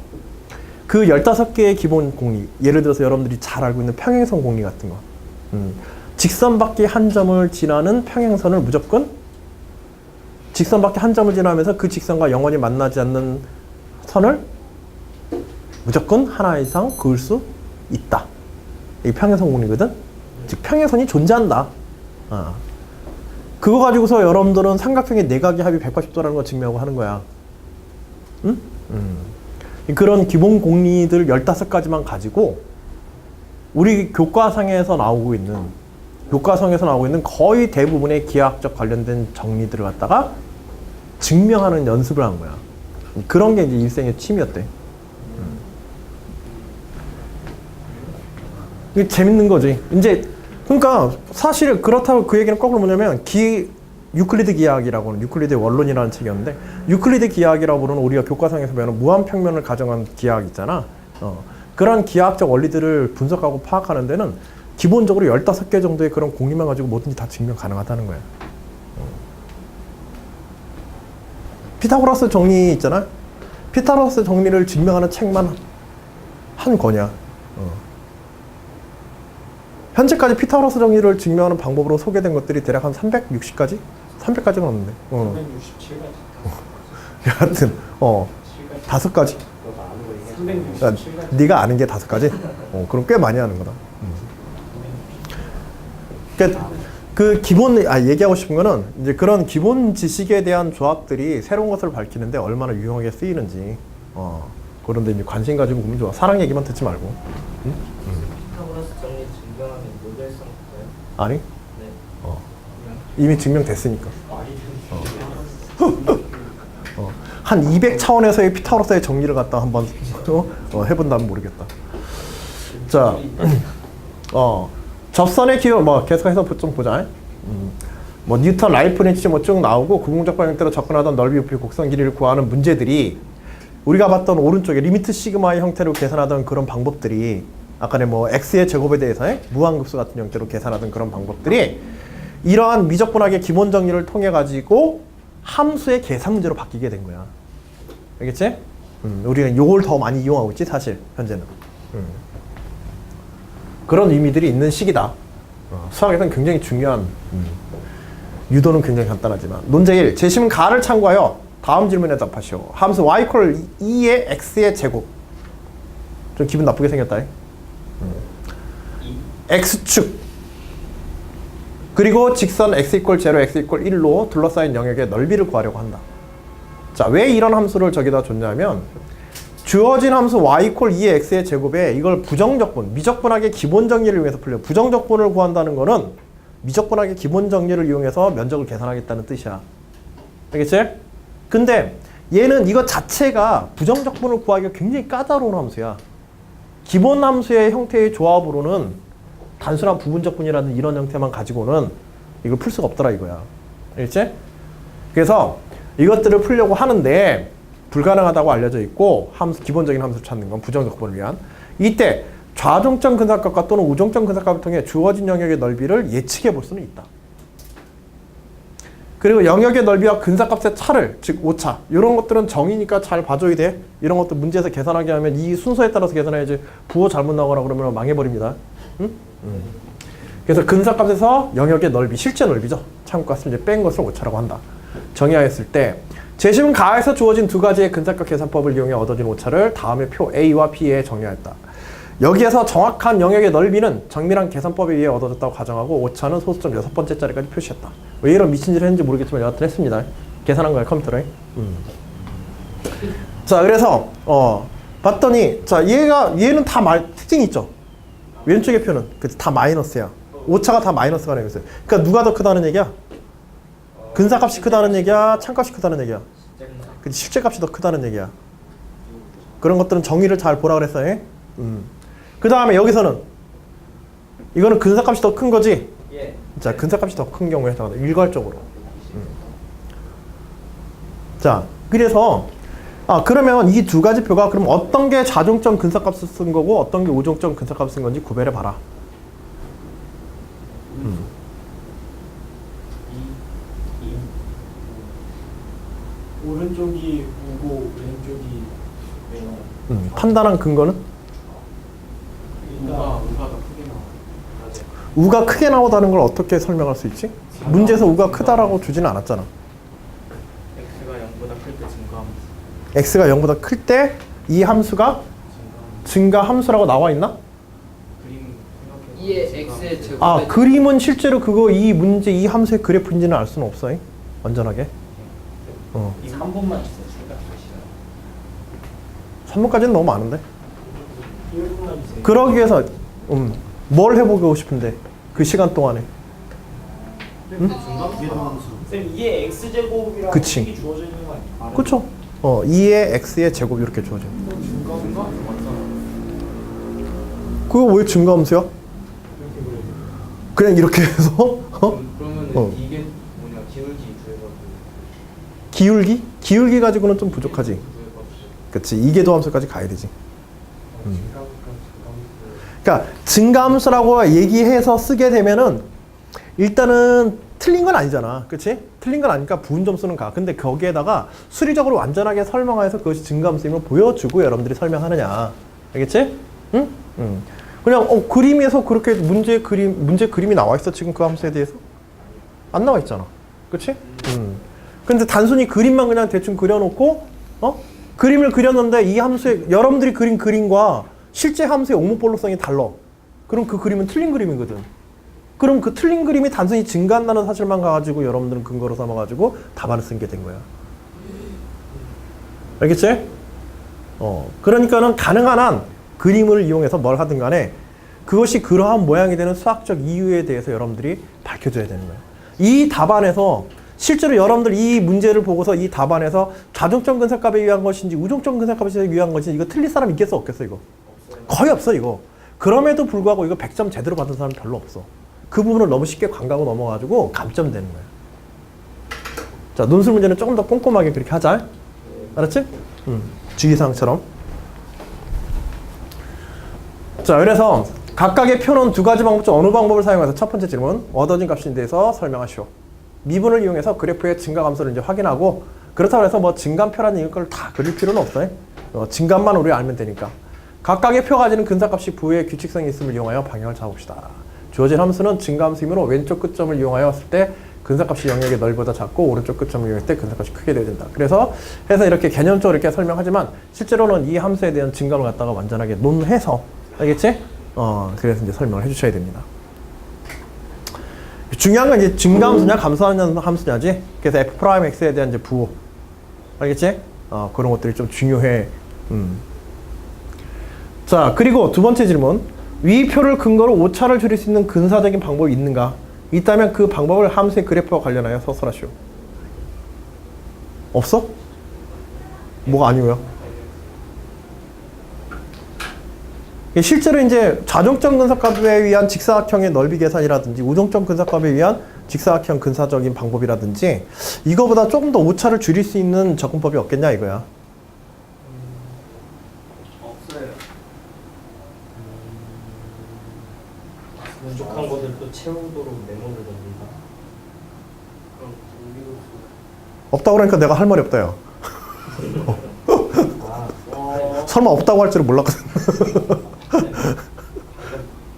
그 15개의 기본 공리, 예를 들어서 여러분들이 잘 알고 있는 평행선 공리 같은 거. 직선 밖의 한 점을 지나는 평행선을 무조건 직선 밖의 한 점을 지나면서 그 직선과 영원히 만나지 않는 선을 무조건 하나 이상 그을 수 있다. 이게 평행선 공리거든. 즉 평행선이 존재한다. 그거 가지고서 여러분들은 삼각형의 내각의 합이 180도라는 걸 증명하고 하는 거야. 그런 기본 공리들 15가지만 가지고 우리 교과상에서 나오고 있는 거의 대부분의 기하학적 관련된 정리들을 갖다가 증명하는 연습을 한 거야. 그런 게 이제 일생의 취미였대. 이게 재밌는 거지. 이제 그러니까 사실 그렇다고 그 얘기는 거꾸로 뭐냐면 유클리드 기하학이라고 하는 유클리드의 원론이라는 책이었는데 유클리드 기하학이라고 부르는 우리가 교과상에서 배우는 무한평면을 가정한 기하학 있잖아. 그런 기하학적 원리들을 분석하고 파악하는 데는 기본적으로 15개 정도의 그런 공리만 가지고 뭐든지 다 증명 가능하다는 거야. 피타고라스 정리 있잖아. 피타고라스 정리를 증명하는 책만 한 권이야. 현재까지 피타고라스 정리를 증명하는 방법으로 소개된 것들이 대략 한 360가지? 300가지가 넘는데. 367가지. 여하튼 5가지. 너가 아는 거 그러니까 367가지. 네가 아는 게 5가지? 그럼 꽤 많이 하는 거다. 그러니까 그 기본 얘기하고 싶은 거는 이제 그런 기본 지식에 대한 조합들이 새로운 것을 밝히는데 얼마나 유용하게 쓰이는지 그런데 이제 관심 가지고 보면 좋아. 사랑 얘기만 듣지 말고. 응? 피타고라스 정리 증명하면 노벨상 받아요? 아니? 네. 이미 증명됐으니까. 말이 되는 한 200차원에서의 피타고라스의 정리를 갖다 한번 해본다면 모르겠다. 자, 접선의 기호 계속해서 좀 보자. 뉴턴, 라이프니츠 쭉 나오고 구공적방 형태로 접근하던 넓이, 부피, 곡선 길이를 구하는 문제들이 우리가 봤던 오른쪽에 리미트 시그마의 형태로 계산하던 그런 방법들이 아까의 x의 제곱에 대해서의 무한급수 같은 형태로 계산하던 그런 방법들이 이러한 미적분학의 기본 정리를 통해 가지고 함수의 계산 문제로 바뀌게 된 거야. 알겠지? 우리는 요걸 더 많이 이용하고 있지 사실 현재는. 그런 의미들이 있는 시기다. 수학에서는 굉장히 중요한 유도는 굉장히 간단하지만 문제 1. 제시문 가를 참고하여 다음 질문에 답하시오. 함수 y = 2의 x의 제곱. 좀 기분 나쁘게 생겼다. x축 그리고 직선 x = 0, x = 1로 둘러싸인 영역의 넓이를 구하려고 한다. 자, 왜 이런 함수를 저기다 줬냐면 주어진 함수 y = 2의 x의 제곱에 이걸 부정적분, 미적분학의 기본 정리를 위해서 풀려. 부정적분을 구한다는 거는 미적분학의 기본 정리를 이용해서 면적을 계산하겠다는 뜻이야. 알겠지? 근데 얘는 이거 자체가 부정적분을 구하기가 굉장히 까다로운 함수야. 기본 함수의 형태의 조합으로는 단순한 부분적분이라는 이런 형태만 가지고는 이걸 풀 수가 없더라 이거야. 알겠지? 그래서 이것들을 풀려고 하는데 불가능하다고 알려져 있고 기본적인 함수를 찾는 건 부정적분을 위한. 이때 좌정점 근사값과 또는 우정점 근사값을 통해 주어진 영역의 넓이를 예측해 볼 수는 있다. 그리고 영역의 넓이와 근사값의 차를, 즉 오차, 이런 것들은 정의니까 잘 봐줘야 돼. 이런 것도 문제에서 계산하게 하면 이 순서에 따라서 계산해야지 부호 잘못 나오거나 그러면 망해버립니다. 응? 그래서 근사값에서 영역의 넓이, 실제 넓이죠. 참고값을 이제 뺀 것을 오차라고 한다. 정의하였을 때 제시문 가에서 주어진 두 가지의 근사값 계산법을 이용해 얻어진 오차를 다음의 표 A와 B에 정의하였다. 여기에서 정확한 영역의 넓이는 정밀한 계산법에 의해 얻어졌다고 가정하고 오차는 소수점 6번째 자리까지 표시했다. 왜 이런 미친 짓을 했는지 모르겠지만 여하튼 했습니다. 계산한 거예요, 컴퓨터로. 자, 그래서 봤더니 자, 얘는 다 특징이 있죠. 왼쪽의 표는 다 마이너스야. 오차가 다 마이너스가 되고 있어요. 그러니까 누가 더 크다는 얘기야? 근사값이 크다는 얘기야? 참값이 크다는 얘기야? 실제값이 더 크다는 얘기야. 그런 것들은 정의를 잘 보라 그랬어. 그 다음에 여기서는 이거는 근사값이 더 큰 거지? 예. 자, 근사값이 더 큰 경우에 해당한다. 일괄적으로. 자, 그래서 그러면 이 두 가지 표가 그럼 어떤 게 좌정점 근사값을 쓴 거고 어떤 게 우정점 근사값을 쓴 건지 구별해 봐라. 오른쪽이 우고 왼쪽이 왼. 판단한 근거는? 우가 더 크게 나와. 맞아. 우가 크게 나오다는 걸 어떻게 설명할 수 있지? 문제에서 우가 크다라고 주지는 않았잖아. x가 0보다 클 때 증가함수. x가 0보다 클 때 이 함수가 증가 함수라고 나와 있나? 그림 생각해. 2의 x의 제곱. 그림은 실제로 이 문제 이 함수의 그래프인지는 알 수는 없어. 완전하게. 이 3번만 주세요. 생각 주시나요? 3번까지는 너무 많은데. 1분만 주세요. 그러기 위해서 뭘 해보고 싶은데 그 시간 동안에. 쌤 2의 x제곱이랑 그치. 식이 주어져 있는 거 아니에요? 그쵸? 2의 x의 제곱 이렇게 주어져. 증가함수 맞잖아. 그거 왜 증가함수야? 이렇게 그려요. 그냥 이렇게 해서 그러면 이게 뭐냐 기울기 구해가지고. 기울기? 기울기 가지고는 좀 부족하지. 그치. 이계도 함수까지 가야 되지. 증가함수까지 그러니까 증가함수라고 얘기해서 쓰게 되면은 일단은 틀린 건 아니잖아. 그치? 틀린 건 아니까 부분 점수는 가. 근데 거기에다가 수리적으로 완전하게 설명해서 그것이 증가함수임을 보여주고 여러분들이 설명하느냐. 알겠지? 응? 응. 그냥 그림에서 그렇게 문제 그림이 나와 있어 지금 그 함수에 대해서? 안 나와 있잖아. 그치? 근데 단순히 그림만 그냥 대충 그려놓고 그림을 그렸는데 이 함수에 여러분들이 그린 그림과 실제 함수의 오목볼록성이 달라. 그럼 그 그림은 틀린 그림이거든. 그럼 그 틀린 그림이 단순히 증가한다는 사실만 가지고 여러분들은 근거로 삼아가지고 답안을 쓴 게 된 거야. 알겠지? 그러니까는 가능한 한 그림을 이용해서 뭘 하든 간에 그것이 그러한 모양이 되는 수학적 이유에 대해서 여러분들이 밝혀줘야 되는 거예요. 이 답안에서 실제로 여러분들 이 문제를 보고서 이 답안에서 좌종점 근사값에 의한 것인지 우종점 근사값에 의한 것인지 이거 틀릴 사람 있겠어 없겠어 이거? 거의 없어 이거. 그럼에도 불구하고 이거 100점 제대로 받은 사람 별로 없어. 그 부분을 너무 쉽게 관가하고 넘어가지고 감점 되는 거야. 자, 논술 문제는 조금 더 꼼꼼하게 그렇게 하자. 알았지? 주의사항처럼. 자, 그래서 각각의 표는 두 가지 방법 중 어느 방법을 사용해서 첫 번째 질문, 얻어진 값에 대해서 설명하시오. 미분을 이용해서 그래프의 증가감소를 이제 확인하고, 그렇다고 해서 뭐 증감표라는 이걸 다 그릴 필요는 없어요. 증감만 우리가 알면 되니까. 각각의 표 가지는 근사값이 부호의 규칙성이 있음을 이용하여 방향을 잡읍시다. 주어진 함수는 증가함수이므로 왼쪽 끝점을 이용하여 했을 때 근사값이 영역의 넓이보다 작고 오른쪽 끝점을 이용했을 때 근사값이 크게 되어야 된다. 그래서 이렇게 개념적으로 이렇게 설명하지만 실제로는 이 함수에 대한 증감을 갖다가 완전하게 논해서 알겠지? 그래서 이제 설명을 해주셔야 됩니다. 중요한 건 이제 증가함수냐 감소하는 함수냐지. 그래서 f'x에 대한 이제 부호 알겠지? 그런 것들이 좀 중요해. 자, 그리고 두 번째 질문. 위 표를 근거로 오차를 줄일 수 있는 근사적인 방법이 있는가? 있다면 그 방법을 함수의 그래프와 관련하여 서술하시오. 없어? 뭐가 아니고요? 실제로 이제 좌종점 근사값에 의한 직사각형의 넓이 계산이라든지 우종점 근사값에 의한 직사각형 근사적인 방법이라든지 이거보다 조금 더 오차를 줄일 수 있는 접근법이 없겠냐 이거야. 없어요. 부족한 것들도 채우도록 메모를 넣는다. 그럼 우리도 없다고 그러니까 내가 할 말이 없다요. 설마 없다고 할 줄은 몰랐거든.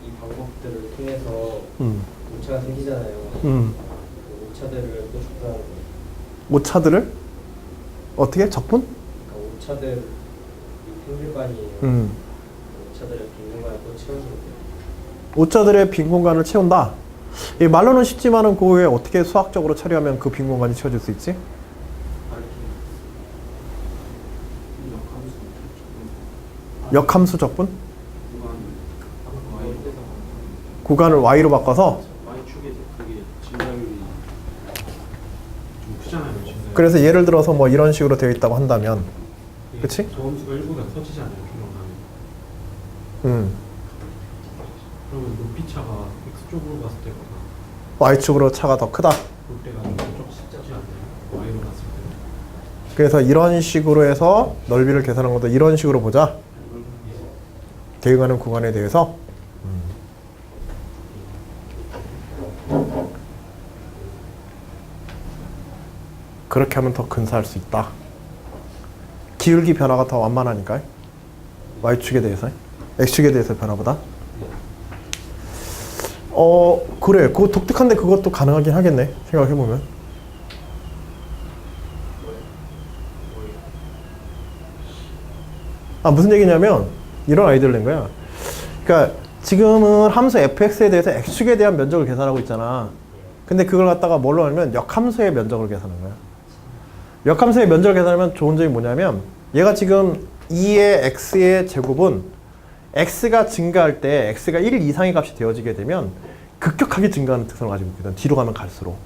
이 방법들을 통해서 오차가 생기잖아요. 그 오차들을 또 적분하는 거예요. 오차들을 어떻게 적분? 그러니까 오차들 이 평균관이에요. 오차들의 빈공간을 또 채워주는 거예요. 오차들의 빈 공간을 채운다. 이 말로는 쉽지만은 그 후에 어떻게 수학적으로 처리하면 그 빈 공간이 채워질 수 있지? 역함수 적분? 구간을 y로 바꿔서 y축에 그게 증가율이 좀 크잖아요. 증가율이. 그래서 예를 들어서 뭐 이런 식으로 되어 있다고 한다면 이게 그치? 저함수가 1보다 커지지 않아요. 중간에. 그러면 높이 차가 x쪽으로 갔을 때보다 y축으로 차가 더 크다. 볼 때가 좀 적지 않나요? y로 갔을 때. 그래서 이런 식으로 해서 넓이를 계산한 것도 이런 식으로 보자. 대응하는 구간에 대해서 그렇게 하면 더 근사할 수 있다. 기울기 변화가 더 완만하니까 y축에 대해서 x축에 대해서 변화보다 그래 그거 독특한데 그것도 가능하긴 하겠네. 생각해보면 무슨 얘기냐면 이런 아이디어를 낸 거야. 그러니까 지금은 함수 fx에 대해서 x축에 대한 면적을 계산하고 있잖아. 근데 그걸 갖다가 뭘로 하냐면 역함수의 면적을 계산하는 거야. 역함수의 면적을 계산하면 좋은 점이 뭐냐면 얘가 지금 2의 x의 제곱은 x가 증가할 때 x가 1 이상의 값이 되어지게 되면 급격하게 증가하는 특성을 가지고 있거든. 뒤로 가면 갈수록.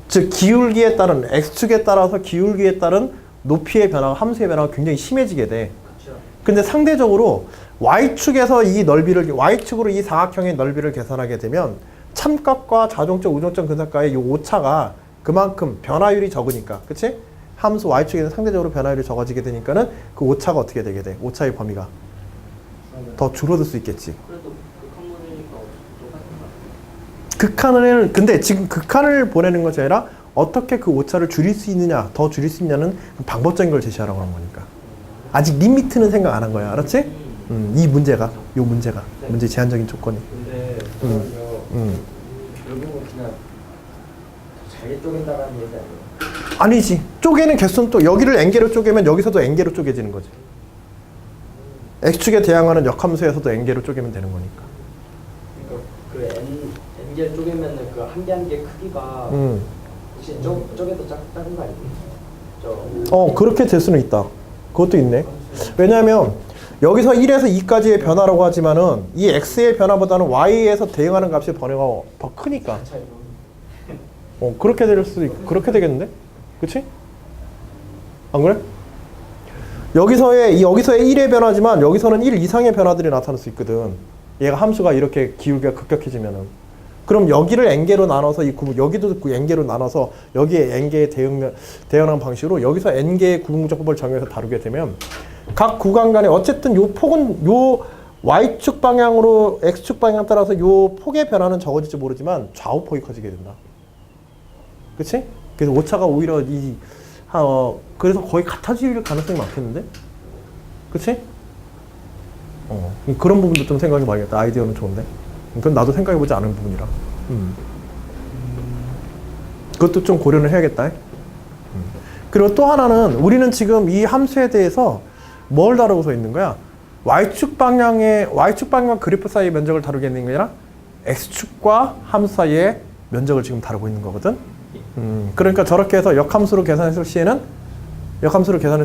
즉 기울기에 따른 x축에 따라서 기울기에 따른 높이의 변화가 함수의 변화가 굉장히 심해지게 돼. 근데 상대적으로 y축에서 이 넓이를 y축으로 이 사각형의 넓이를 계산하게 되면 참값과 좌종점, 우종점 근사값의 이 오차가 그만큼 변화율이 적으니까, 그치? 함수 y축에는 상대적으로 변화율이 적어지게 되니까는 그 오차가 어떻게 되게 돼? 오차의 범위가 더 줄어들 수 있겠지. 극한을 근데 지금 극한을 보내는 것이 아니라 어떻게 그 오차를 줄일 수 있느냐, 더 줄일 수 있냐는 방법적인 걸 제시하라고 하는 거니까. 아직 리미트는 생각 안 한 거야, 알았지? 이 문제가, 요 문제가 문제 제한적인 조건이. 근데 그러면 결국은 그냥 더 잘게 쪼갠다는 얘기 아니에요? 아니지. 쪼개는 개수는 또 여기를 n개로 쪼개면 여기서도 n개로 쪼개지는 거지. x축에 대항하는 역함수에서도 n개로 쪼개면 되는 거니까. 그러니까 그 n개 쪼개면은 그 한 개 한 개 크기가 혹시 쪼개도 작은 거 아니에요? 그렇게 될 수는 있다. 그것도 있네. 왜냐하면 여기서 1에서 2까지의 변화라고 하지만은 이 x의 변화보다는 y에서 대응하는 값의 변화가 더 크니까. 그렇게 될 수도 있고 그렇게 되겠는데? 그치? 안 그래? 여기서의 1의 변화지만 여기서는 1 이상의 변화들이 나타날 수 있거든. 얘가 함수가 이렇게 기울기가 급격해지면은. 그럼 여기를 n개로 나눠서 여기도 n개로 나눠서 여기에 n개의 대응하는 방식으로 여기서 n개의 구분구조법을 정해서 다루게 되면 각 구간 간에 어쨌든 요 폭은 요 y축 방향으로 x축 방향 따라서 요 폭의 변화는 적어질지 모르지만 좌우폭이 커지게 된다. 그치? 그래서 오차가 오히려 그래서 거의 같아질 가능성이 많겠는데? 그치? 그런 부분도 좀 생각해 봐야겠다. 아이디어는 좋은데. 그건 나도 생각해 보지 않은 부분이라. 그것도 좀 고려를 해야겠다. 그리고 또 하나는 우리는 지금 이 함수에 대해서 뭘 다루고서 있는 거야? y축 방향 그래프 사이의 면적을 다루겠는 게 아니라 x축과 함수 사이의 면적을 지금 다루고 있는 거거든. 그러니까 저렇게 해서 역함수로 계산했을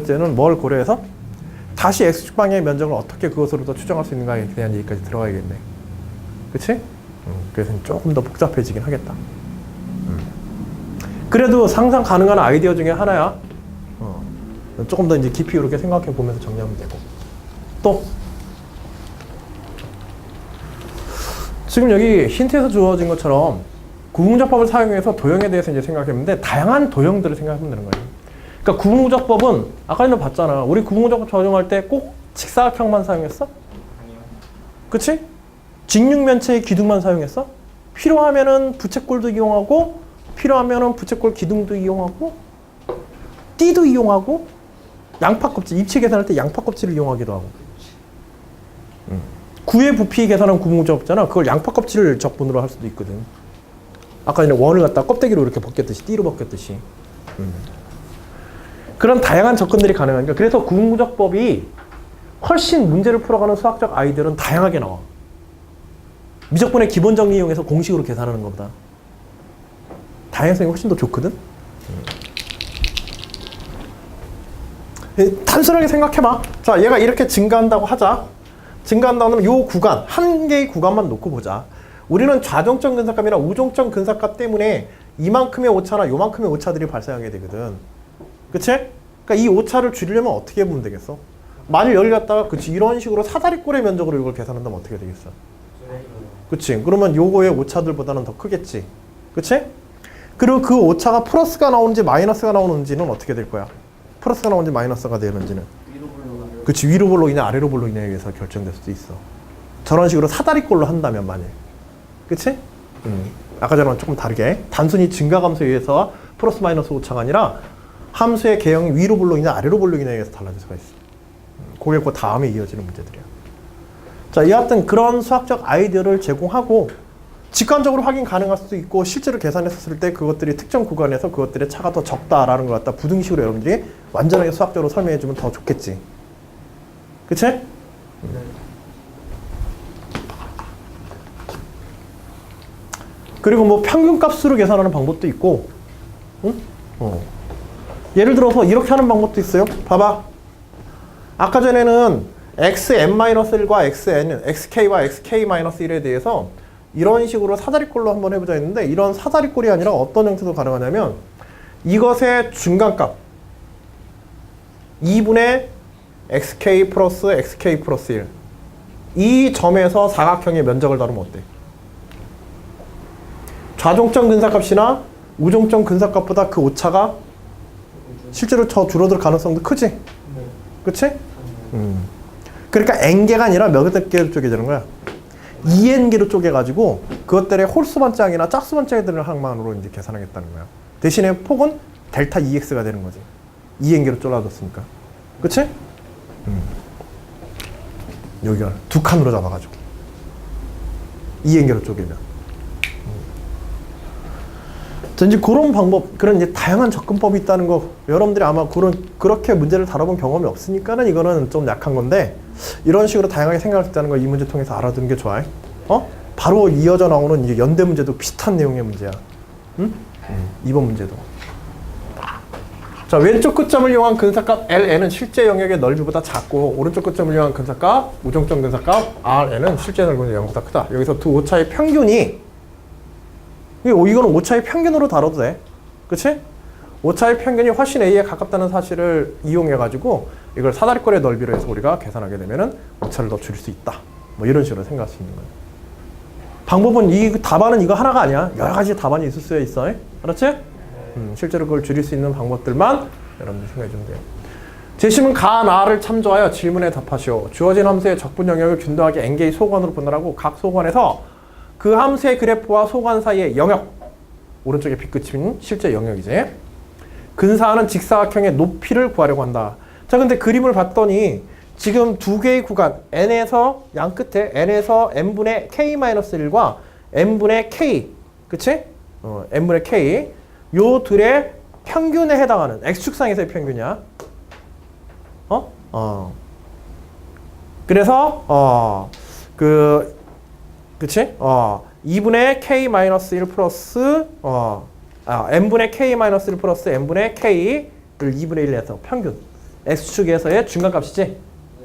때는 뭘 고려해서 다시 x축 방향의 면적을 어떻게 그것으로부터 추정할 수 있는가에 대한 얘기까지 들어가야겠네. 그치? 그래서 조금 더 복잡해지긴 하겠다. 그래도 상상 가능한 아이디어 중에 하나야. 조금 더 이제 깊이 이렇게 생각해 보면서 정리하면 되고. 또 지금 여기 힌트에서 주어진 것처럼 구분구조법을 사용해서 도형에 대해서 이제 생각해보는데 다양한 도형들을 생각하면 되는 거예요. 그러니까 구분구조법은 아까 전에 봤잖아. 우리 구분구조법 적용할 때 꼭 직사각형만 사용했어? 아니요. 그치? 직육면체의 기둥만 사용했어? 필요하면은 부채꼴도 이용하고 필요하면은 부채꼴 기둥도 이용하고 띠도 이용하고 양파껍질, 입체 계산할 때 양파껍질을 이용하기도 하고. 구의 부피 계산한 구분구조법이잖아. 그걸 양파껍질을 적분으로 할 수도 있거든. 아까 전에 원을 갖다 껍데기로 이렇게 벗겼듯이 띠로 벗겼듯이. 그런 다양한 접근들이 가능하니까 그래서 구분구조법이 훨씬 문제를 풀어가는 수학적 아이디어는 다양하게 나와. 미적분의 기본 정리 이용해서 공식으로 계산하는 것보다 다양성이 훨씬 더 좋거든. 단순하게 생각해봐. 자, 얘가 이렇게 증가한다고 하자. 증가한다고 하면 요 구간, 한 개의 구간만 놓고 보자. 우리는 좌종점 근사값이나 우종점 근사값 때문에 이만큼의 오차나 요만큼의 오차들이 발생하게 되거든. 그치? 그러니까 이 오차를 줄이려면 어떻게 보면 되겠어? 만일 여기 갖다가 그치 이런 식으로 사다리꼴의 면적으로 이걸 계산한다면 어떻게 되겠어? 그치? 그러면 요거의 오차들보다는 더 크겠지. 그치? 그리고 그 오차가 플러스가 나오는지 마이너스가 나오는지는 어떻게 될 거야? 플러스가 나오는지 마이너스가 되는지는 그치, 위로 볼로 인해 아래로 볼로 인해 의해서 결정될 수도 있어. 저런 식으로 사다리꼴로 한다면 만일. 그치? 아까 전랑 조금 다르게 단순히 증가감수에 의해서 플러스 마이너스 오차가 아니라 함수의 개형이 위로 볼로 인해 아래로 볼로 인해 의해서 달라질 수가 있어. 그게 그 다음에 이어지는 문제들이야. 자, 여하튼 그런 수학적 아이디어를 제공하고 직관적으로 확인 가능할 수도 있고 실제로 계산했을 때 그것들이 특정 구간에서 그것들의 차가 더 적다라는 것 갖다 부등식으로 여러분들이 완전하게 수학적으로 설명해주면 더 좋겠지. 그치? 그리고 뭐 평균값으로 계산하는 방법도 있고, 응? 예를 들어서 이렇게 하는 방법도 있어요. 봐봐. 아까 전에는 xn-1과 xn, xk와 xk-1에 대해서 이런 식으로 사다리꼴로 한번 해보자 했는데 이런 사다리꼴이 아니라 어떤 형태도 가능하냐면 이것의 중간값 2분의 xk 플러스 xk 플러스 1 이 점에서 사각형의 면적을 다루면 어때? 좌종점 근사값이나 우종점 근사값보다 그 오차가 실제로 더 줄어들 가능성도 크지? 그치? 그러니까 n개가 아니라 몇 개로 쪼개지는 거야? 2n개로 쪼개가지고 그것들의 홀수 반짝이나 짝수 반짝이들을 항만으로 이제 계산하겠다는 거야. 대신에 폭은 델타 2x가 되는 거지. 2n개로 잘라줬으니까. 그치? 여기가 두 칸으로 잡아가지고 2n개로 쪼개면. 자, 이제 그런 방법, 그런 이제 다양한 접근법이 있다는 거, 여러분들이 아마 그렇게 문제를 다뤄본 경험이 없으니까는 이거는 좀 약한 건데, 이런 식으로 다양하게 생각할 수 있다는 거 이 문제 통해서 알아두는 게 좋아요. 바로 이어져 나오는 이제 연대 문제도 비슷한 내용의 문제야. 응? 2번 문제도. 자, 왼쪽 끝점을 이용한 근사값 LN은 실제 영역의 넓이보다 작고, 오른쪽 끝점을 이용한 근사값, 우정점 근사값 RN은 실제 넓이보다 0보다 크다. 여기서 두 오차의 평균이, 이거는 오차의 평균으로 다뤄도 돼. 그치? 오차의 평균이 훨씬 A에 가깝다는 사실을 이용해가지고 이걸 사다리꼴의 넓이로 해서 우리가 계산하게 되면은 오차를 더 줄일 수 있다. 뭐 이런 식으로 생각할 수 있는 거예요. 방법은 답안은 이거 하나가 아니야. 여러 가지 답안이 있을 수 있어. 알았지? 실제로 그걸 줄일 수 있는 방법들만 여러분들 생각해 주면 돼요. 제시문 간 R을 참조하여 질문에 답하시오. 주어진 함수의 적분 영역을 균등하게 n개의 소관으로 분할하고 각 소관에서 그 함수의 그래프와 소관 사이의 영역, 오른쪽에 빗끝인 실제 영역이지. 근사하는 직사각형의 높이를 구하려고 한다. 자, 근데 그림을 봤더니 지금 두 개의 구간 n에서 양 끝에 n에서 n분의 k-1과 n분의 k, 그치? n분의 k, 요 둘의 평균에 해당하는 x축상에서의 평균이야. 그래서 그치? 2분의 k-1 플러스 n분의 k-1 플러스 n분의 k를 2분의 1 해서 평균 x축에서의 중간값이지?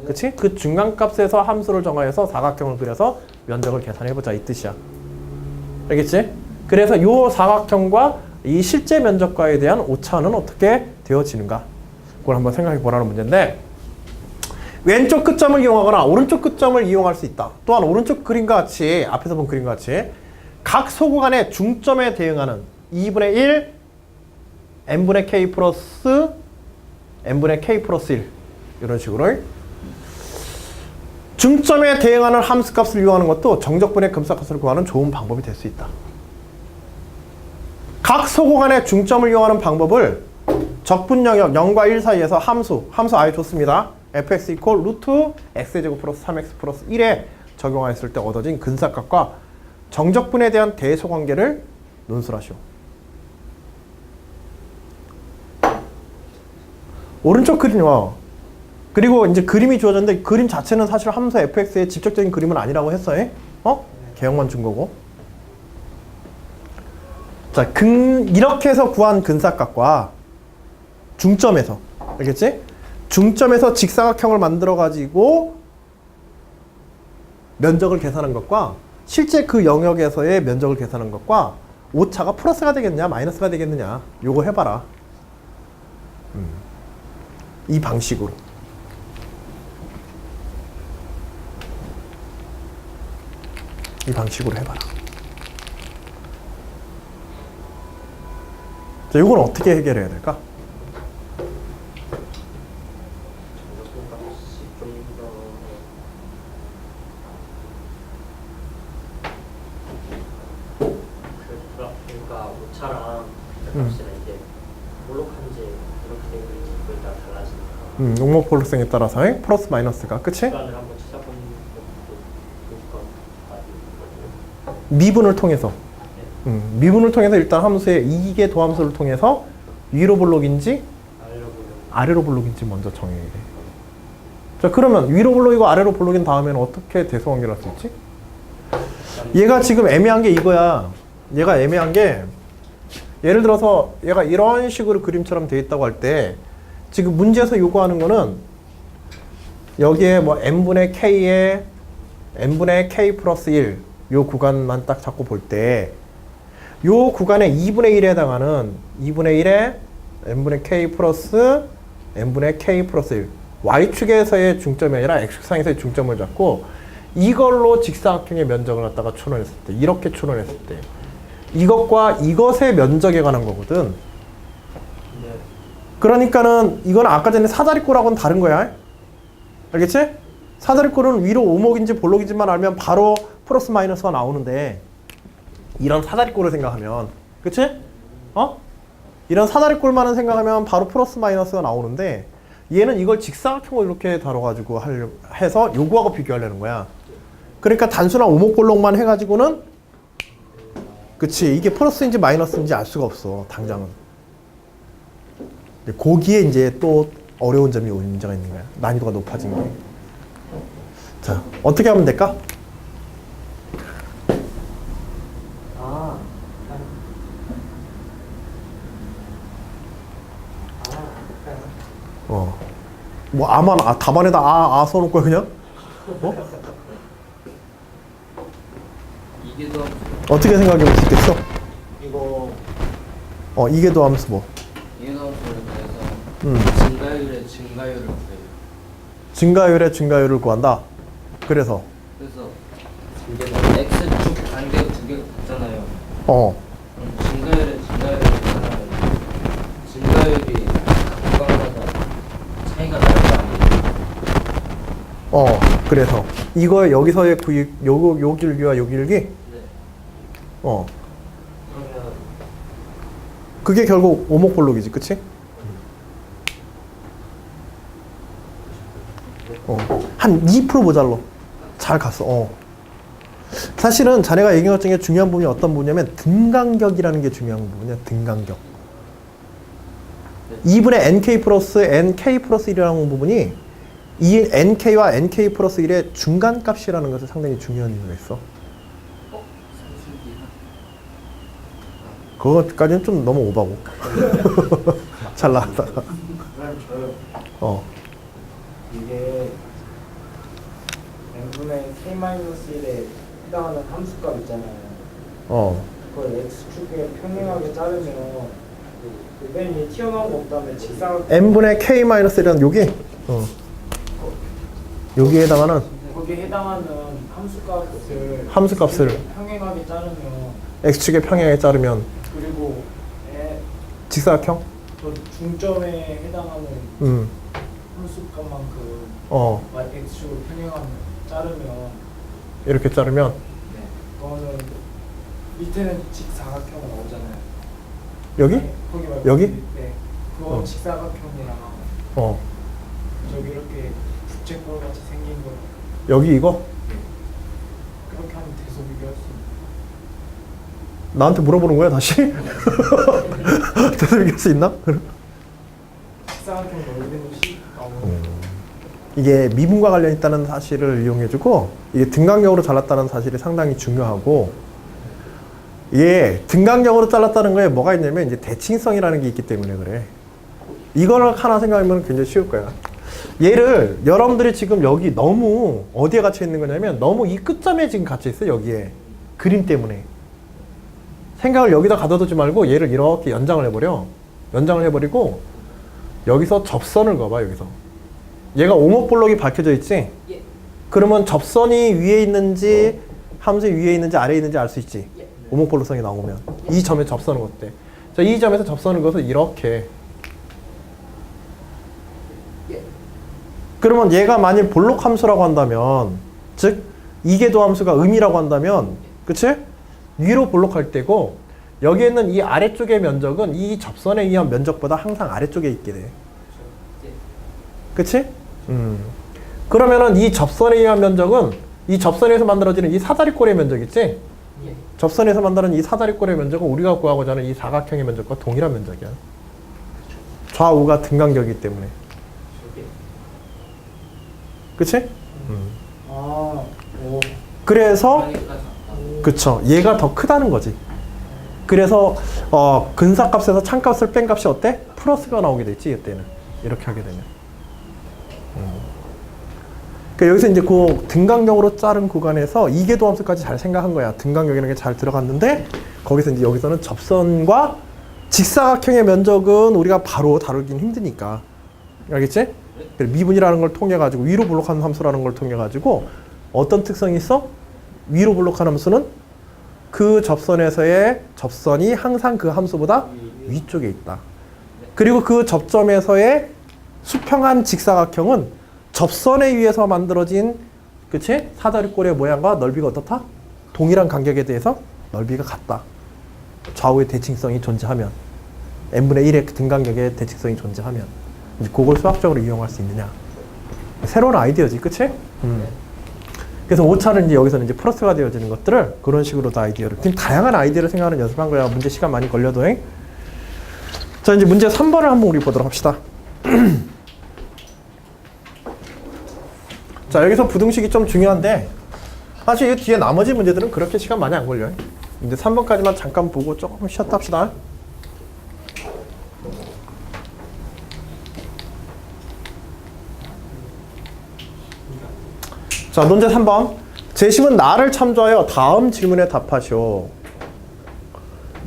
그치? 그 중간값에서 함수를 정하여서 사각형을 그려서 면적을 계산해보자 이 뜻이야. 알겠지? 그래서 요 사각형과 이 실제 면적과에 대한 오차는 어떻게 되어지는가? 그걸 한번 생각해 보라는 문제인데, 왼쪽 끝점을 이용하거나 오른쪽 끝점을 이용할 수 있다. 또한 오른쪽 그림과 같이, 앞에서 본 그림과 같이 각 소구간의 중점에 대응하는 2분의 1 n분의 k 플러스 n분의 k 플러스 1 이런 식으로 중점에 대응하는 함수값을 이용하는 것도 정적분의 금사값을 구하는 좋은 방법이 될 수 있다. 각 소구간의 중점을 이용하는 방법을 적분 영역 0과 1 사이에서 함수 I 좋습니다. fx 이퀄 루트 x제곱 플러스 3x 플러스 1에 적용하였을 때 얻어진 근사값과 정적분에 대한 대소관계를 논술하시오. 오른쪽 그림이요. 그리고 이제 그림이 주어졌는데 그림 자체는 사실 함수 fx의 직접적인 그림은 아니라고 했어요. 개형만 준 거고. 자, 이렇게 해서 구한 근사값과 중점에서, 알겠지? 중점에서 직사각형을 만들어 가지고 면적을 계산한 것과 실제 그 영역에서의 면적을 계산한 것과 오차가 플러스가 되겠냐 마이너스가 되겠느냐 요거 해봐라. 이 방식으로. 이 방식으로 해봐라. 자, 요건 어떻게 해결해야 될까? 그러니까 오차랑 값이나 이게 볼록한지 이렇게 된 건지 그에 따라 달라지니까. 용목 볼록성에 따라서 플러스 마이너스가 그치? 시간을 한번 찾아보는 것도 좋을 것 같거든요. 미분을 통해서. 미분을 통해서 일단 함수의 이계 도함수를 통해서 위로 볼록인지 아래로 볼록인지 먼저 정해야 돼. 자, 그러면 위로 볼록이고 아래로 볼록인 다음에는 어떻게 대소관계를 할 수 있지? 얘가 지금 애매한 게 이거야. 얘가 애매한 게 예를 들어서 얘가 이런 식으로 그림처럼 돼 있다고 할 때 지금 문제에서 요구하는 거는 여기에 뭐 n분의 k에 n분의 k 플러스 1 요 구간만 딱 잡고 볼 때 요 구간에 2분의 1에 해당하는 2분의 1에 n분의 k 플러스 n분의 k 플러스 1 y축에서의 중점이 아니라 x축상에서의 중점을 잡고 이걸로 직사각형의 면적을 갖다가 추론했을 때 이렇게 추론했을 때 이것과 이것의 면적에 관한 거거든. 그러니까는 이건 아까 전에 사다리꼴하고는 다른 거야. 알겠지? 사다리꼴은 위로 오목인지 볼록인지만 알면 바로 플러스 마이너스가 나오는데 이런 사다리꼴을 생각하면 그치? 이런 사다리꼴만을 생각하면 바로 플러스 마이너스가 나오는데 얘는 이걸 직사각형으로 이렇게 다뤄가지고 해서 요거하고 비교하려는 거야. 그러니까 단순한 오목볼록만 해가지고는 그치 이게 플러스인지 마이너스인지 알 수가 없어 당장은. 거기에 이제 또 어려운 점이 문제가 있는 거야. 난이도가 높아진 게. 자 어떻게 하면 될까? 뭐 답안에다 써놓을 거야 그냥? 이게 더 어떻게 생각해 볼 수 있겠어? 이거 이게 더하면서 뭐? 이게 더 그래서 증가율의 증가율을 구해요. 증가율의 증가율을 구한다. 그래서 x축 단계가 두 개가 같잖아요. 증가율의 증가율을 구하면 증가율이 각각마다 차이가 날 거 아니에요. 그래서 이거 여기서의 요 길기와 요 길기? 네. 그러면 그게 결국 오목볼록이지, 그치? 한 2% 모자라. 잘 갔어. 사실은 자네가 얘기한 것 중에 중요한 부분이 어떤 부분이냐면 등간격이라는 게 중요한 부분이야. 등간격. 2분의 nk 플러스 nk 플러스 1이라는 부분이 이 nk와 nk 플러스 1의 중간값이라는 것을 상당히 중요한 이유가 있어. 그것까지는 좀 너무 오바고. 잘 나왔다. 그럼 저요. 이게 n분의 k-1에 해당하는 함수값 있잖아요. 그걸 x축에 평행하게 자르면 맨 위에 튀어나온 거 없다면 직사각 n분의 k-1이라는 요게 여기에 해당하는 거기에 해당하는 함수값을 평행하게 자르면 x축에 평행하게 자르면 그리고 직사각형? 저 중점에 해당하는 함수값만큼 x축을 평행하면 자르면 이렇게 자르면 그거는 밑에는 직사각형 나오잖아요. 여기? 거기 말고 여기? 네. 그거 직사각형이랑 저기 이렇게 부채꼴 같이 생긴 거 여기 이거? 그렇게 하면 대소 비교할 수 있는. 나한테 물어보는 거야 다시? 대서 비교할 수 있나? 직사각형 넓이는 식 나오는. 이게 미분과 관련 있다는 사실을 이용해주고 이게 등간격으로 잘랐다는 사실이 상당히 중요하고 이게 등간격으로 잘랐다는 거에 뭐가 있냐면 이제 대칭성이라는 게 있기 때문에 그래. 이걸 하나 생각하면 굉장히 쉬울 거야. 얘를 여러분들이 지금 여기 너무 어디에 갇혀 있는 거냐면 너무 이 끝점에 지금 갇혀 있어. 여기에 그림 때문에 생각을 여기다 가둬두지 말고 얘를 이렇게 연장을 해버려. 연장을 해버리고 여기서 접선을 그어봐. 여기서 얘가 오목볼록이 밝혀져 있지? 그러면 접선이 위에 있는지 함수 위에 있는지 아래에 있는지 알 수 있지? 오목볼록성이 나오면 이 점에 접선을 걷대. 자, 이 점에서 접선을 그어서 이렇게. 그러면 얘가 만일 볼록 함수라고 한다면, 즉 이계도 함수가 음이라고 한다면, 그치? 위로 볼록할 때고 여기에 있는 이 아래쪽의 면적은 이 접선에 의한 면적보다 항상 아래쪽에 있게 돼. 그치? 그러면은 이 접선에 의한 면적은 이 접선에서 만들어지는 이 사다리꼴의 면적 있지? 접선에서 만드는 이 사다리꼴의 면적은 우리가 구하고자 하는 이 사각형의 면적과 동일한 면적이야. 좌우가 등간격이기 때문에. 그치? 그래서 그쵸. 얘가 더 크다는 거지. 그래서 근사값에서 창값을 뺀 값이 어때? 플러스가 나오게 됐지. 이때는 이렇게 하게 되면. 그러니까 여기서 이제 그 등간격으로 자른 구간에서 이계도 함수까지 잘 생각한 거야. 등간격이라는 게 잘 들어갔는데 거기서 이제 여기서는 접선과 직사각형의 면적은 우리가 바로 다루긴 힘드니까. 알겠지? 미분이라는 걸 통해 가지고 위로 볼록하는 함수라는 걸 통해 가지고 어떤 특성이 있어? 위로 볼록하는 함수는 그 접선에서의 접선이 항상 그 함수보다 위쪽에 있다. 그리고 그 접점에서의 수평한 직사각형은 접선에 의해서 만들어진 그치? 사다리꼴의 모양과 넓이가 어떻다? 동일한 간격에 대해서 넓이가 같다. 좌우의 대칭성이 존재하면 n분의 1의 등간격의 대칭성이 존재하면 이제 그걸 수학적으로 이용할 수 있느냐. 새로운 아이디어지, 그치? 그래서 오차는 이제 여기서는 이제 플러스가 되어지는 것들을 그런 식으로 다 아이디어를 그냥 다양한 아이디어를 생각하는 연습한 거야. 문제 시간 많이 걸려도. 잉? 자, 이제 문제 3번을 한번 우리 보도록 합시다. 자, 여기서 부등식이 좀 중요한데 사실 이 뒤에 나머지 문제들은 그렇게 시간 많이 안 걸려요. 근데 3번까지만 잠깐 보고 조금 쉬었다 합시다. 자, 논제 3번. 제시문 나를 참조하여 다음 질문에 답하시오.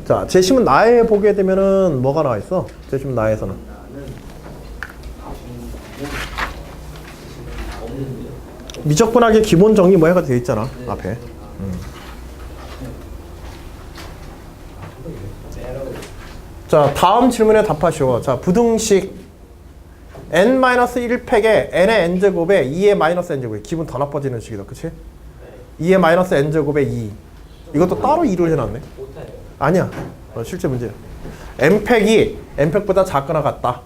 자, 제시문 나에 보게 되면은 뭐가 나와 있어? 제시문 나에서는. 미적분학의 기본 정리 뭐 해가 되어 있잖아. 앞에. 자, 다음 질문에 답하시오. 자, 부등식 n-1팩에 n의 n제곱에 2의 마이너스 n제곱에 기분 더 나빠지는 식이다. 그치? 2의 마이너스 n제곱에 2. 이것도 따로 2를 해놨네. 아니야. 실제 문제. n팩이 n팩보다 작거나 같다.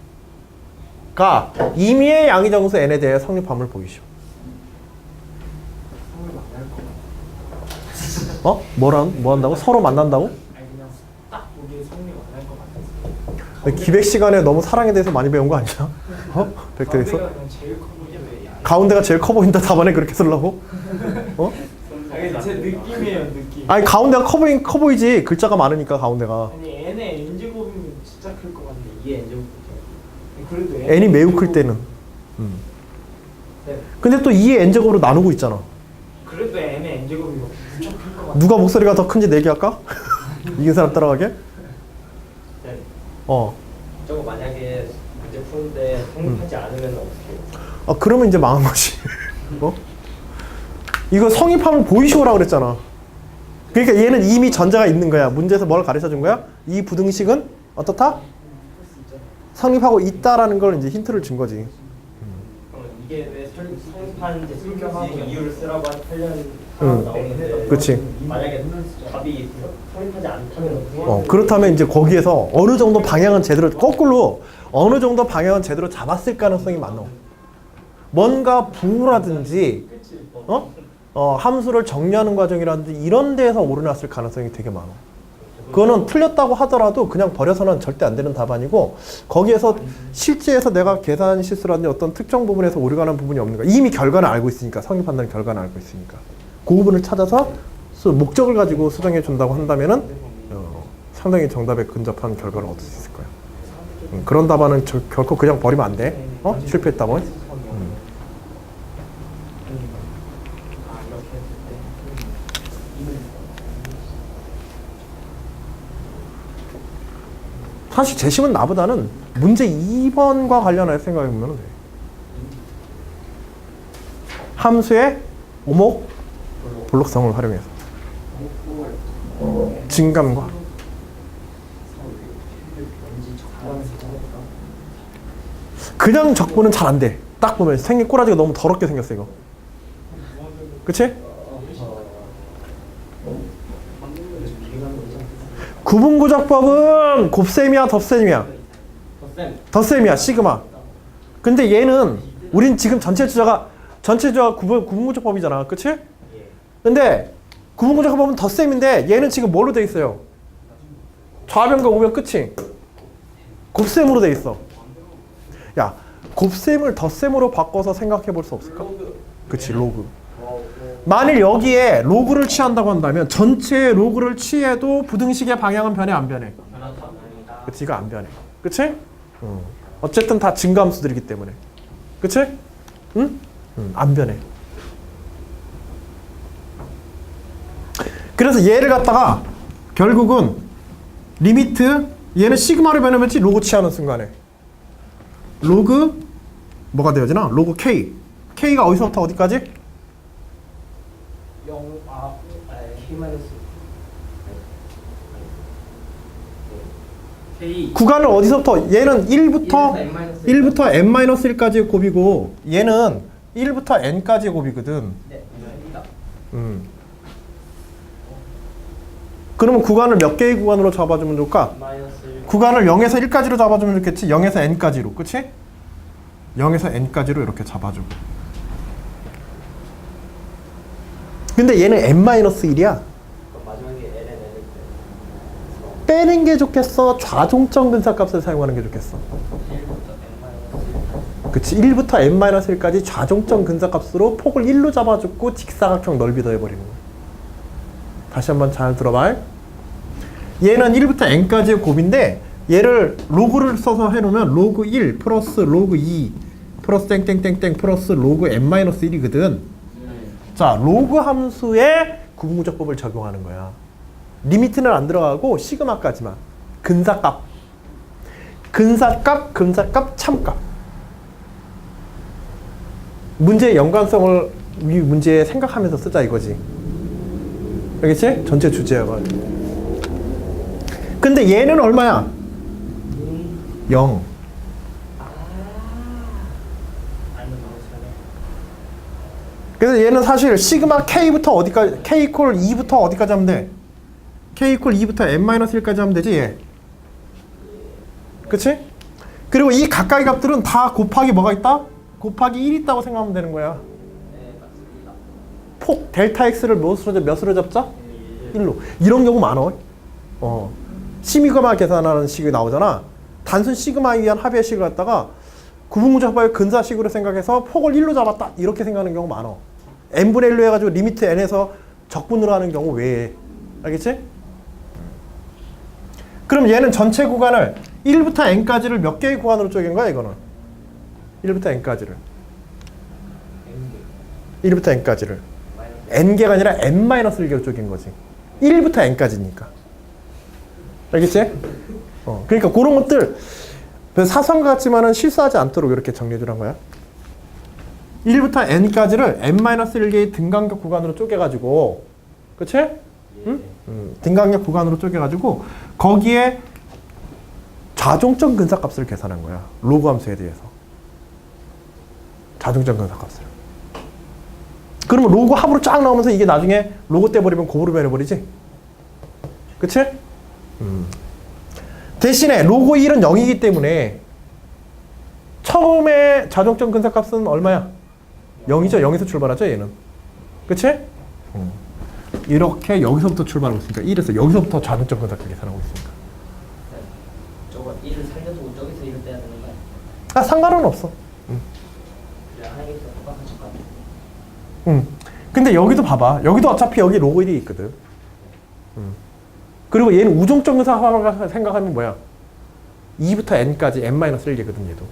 가 임의의 양의정수 n에 대해 성립함을 보이시오. 뭐 한다고? 서로 만난다고? 아니 그냥 딱 보기에 성립 안 할 것 같아서. 기백 시간에 너무 사랑에 대해서 많이 배운 거 아니야? 벡터에서? 가운데가 그냥 제일 커 보이는데. 가운데가 제일 커 보인다. 답안에 그렇게 쓰려고? 아니 제 느낌이에요 느낌. 아니 가운데가 커 보이지. 글자가 많으니까 가운데가. 아니 n의 n제곱이면 진짜 클 것 같은데 2의 n제곱. 그래도 n이 매우 클 때는. 네. 근데 또 2의 n제곱으로 나누고 있잖아. 그래도 n의 n제곱이면 무척 클것 같아. 누가 목소리가 더 큰지 내기할까? 이긴 사람 따라가게? 네. 어. 저거 만약에 문제 푸는데 성립하지 않으면 어떻게 해요? 그러면 이제 망한 거지. 이거 성립함을 보이시오라 그랬잖아. 그러니까 얘는 이미 전제가 있는 거야. 문제에서 뭘 가르쳐 준 거야? 이 부등식은 어떻다? 성립하고 있다라는 걸 이제 힌트를 준 거지. 그럼 이게 왜 성립하는지 설명하고 이유를 쓰라고 하려는 나오는데 그치. 만약에 답이 성립하지 않다면 그렇다면 이제 거기에서 어느 정도 방향은 제대로 거꾸로 어느 정도 방향은 제대로 잡았을 가능성이 많아. 뭔가 부라든지 함수를 정리하는 과정이라든지 이런 데에서 오르났을 가능성이 되게 많아. 그거는 틀렸다고 하더라도 그냥 버려서는 절대 안 되는 답안이고 거기에서 실제에서 내가 계산 실수라든지 어떤 특정 부분에서 오류가는 부분이 없는 거야. 이미 결과는 알고 있으니까 성립한다는 결과는 알고 있으니까 그 부분을 찾아서 목적을 가지고 수정해 준다고 한다면은 상당히 정답에 근접한 결과를 얻을 수 있을 거야. 그런 답안은 결코 그냥 버리면 안 돼. 실패했다고. 사실 재심은 나보다는 문제 2번과 관련해서 생각해 보면 돼. 함수의 오목 볼록성을 활용해서 증감과 그냥 적분은 잘 안 돼. 딱 보면 생긴 꼬라지가 너무 더럽게 생겼어 이거. 그치? 구분구작법은 곱셈이야 덧셈이야? 덧셈이야 시그마. 근데 얘는 우린 지금 전체 주자가 구분구작법이잖아. 그치? 근데 구분구작법은 덧셈인데 얘는 지금 뭘로 돼 있어요? 좌변과 우변 끝이 곱셈으로 돼 있어. 야, 곱셈을 덧셈으로 바꿔서 생각해 볼 수 없을까? 그치, 로그. 만일 여기에 로그를 취한다고 한다면 전체의 로그를 취해도 부등식의 방향은 변해 안 변해? 그치, 이거 안 변해. 그치? 어쨌든 다 증가함수들이기 때문에. 그치? 응? 안 변해. 그래서 얘를 갖다가 결국은 리미트 얘는 시그마로 변하면지 로그 취하는 순간에 로그 뭐가 되어지나? 로그 K. K가 어디서부터 어디까지? 0, K-. K 구간을 어디서부터? 얘는 1부터 n-1까지의 곱이고 얘는 1부터 n까지의 곱이거든. 네, 그러면 구간을 몇 개의 구간으로 잡아주면 좋을까? 마이너스 1. 구간을 0에서 1까지로 잡아주면 좋겠지? 0에서 n까지로, 그치? 0에서 n까지로 이렇게 잡아주고. 근데 얘는 n-1이야. 그럼 마지막에 ln n을 빼는 게 좋겠어? 좌종점 근사값을 사용하는 게 좋겠어? 1부터 n-1. 그치? 1부터 n-1까지 좌종점 근사값으로 폭을 1로 잡아주고 직사각형 넓이 더해버리는 거야. 다시 한번 잘 들어봐. 얘는 1부터 n까지의 곱인데 얘를 로그를 써서 해놓으면 로그 1 플러스 로그 2 플러스 땡땡땡땡 플러스 로그 n-1이거든. 자, 로그 함수에 구분구조법을 적용하는 거야. 리미트는 안 들어가고 시그마까지만. 근사값, 근사값, 참값. 문제의 연관성을 이 문제에 생각하면서 쓰자 이거지. 알겠지? 전체 주제여가지고. 근데 얘는 얼마야? 0. 그래서 얘는 사실 시그마 K부터 어디까지, K 이퀄 2부터 어디까지 하면 돼? K 이퀄 2부터 n-1까지 하면 되지, 얘. 그치? 그리고 이 가까이 값들은 다 곱하기 뭐가 있다? 곱하기 1 있다고 생각하면 되는 거야. 네, 맞습니다. 폭 델타 X를 몇으로 잡자? 1로. 이런 경우 많어. 시미그마 계산하는 식이 나오잖아. 단순 시그마에 의한 합의 식을 갖다가 구분구조법의 근사식으로 생각해서 폭을 1로 잡았다. 이렇게 생각하는 경우 많어. n분의 1로 해가지고 리미트 n에서 적분으로 하는 경우 외에. 알겠지? 그럼 얘는 전체 구간을 1부터 n까지를 몇 개의 구간으로 쪼갠 거야, 이거는? 1부터 n까지를. 1부터 n까지를. n개가 아니라 n-1개로 쪼갠 거지. 1부터 n까지니까. 알겠지? 그러니까 그런 것들 사선 같지만은 실수하지 않도록 이렇게 정리해 주란 거야. 1부터 n까지를 n-1개의 등간격 구간으로 쪼개가지고, 그치? 응? 등간격 구간으로 쪼개가지고 거기에 좌종점 근사값을 계산한 거야. 로그 함수에 대해서. 좌종점 근사값을. 그러면 로그 합으로 쫙 나오면서 이게 나중에 로그 떼버리면 곱으로 변해버리지? 그치? 대신에 로그 1은 0이기 때문에 처음에 좌종점 근사값은 얼마야? 0이죠. 0에서 출발하죠, 얘는. 그치? 이렇게 여기서부터 출발하고 있으니까 1에서 여기서부터 좌종점 근사값 계산하고 있으니까. 저거 1을 살려두고 저기서 1을 떼야 되는 거야? 아, 상관은 없어. 그래, 하나씩 똑같은 척 근데 여기도 봐봐. 여기도 어차피 여기 로그 1이 있거든. 그리고 얘는 우종점 근사값 생각하면 뭐야? 2부터 n까지 n-1개거든, 얘도.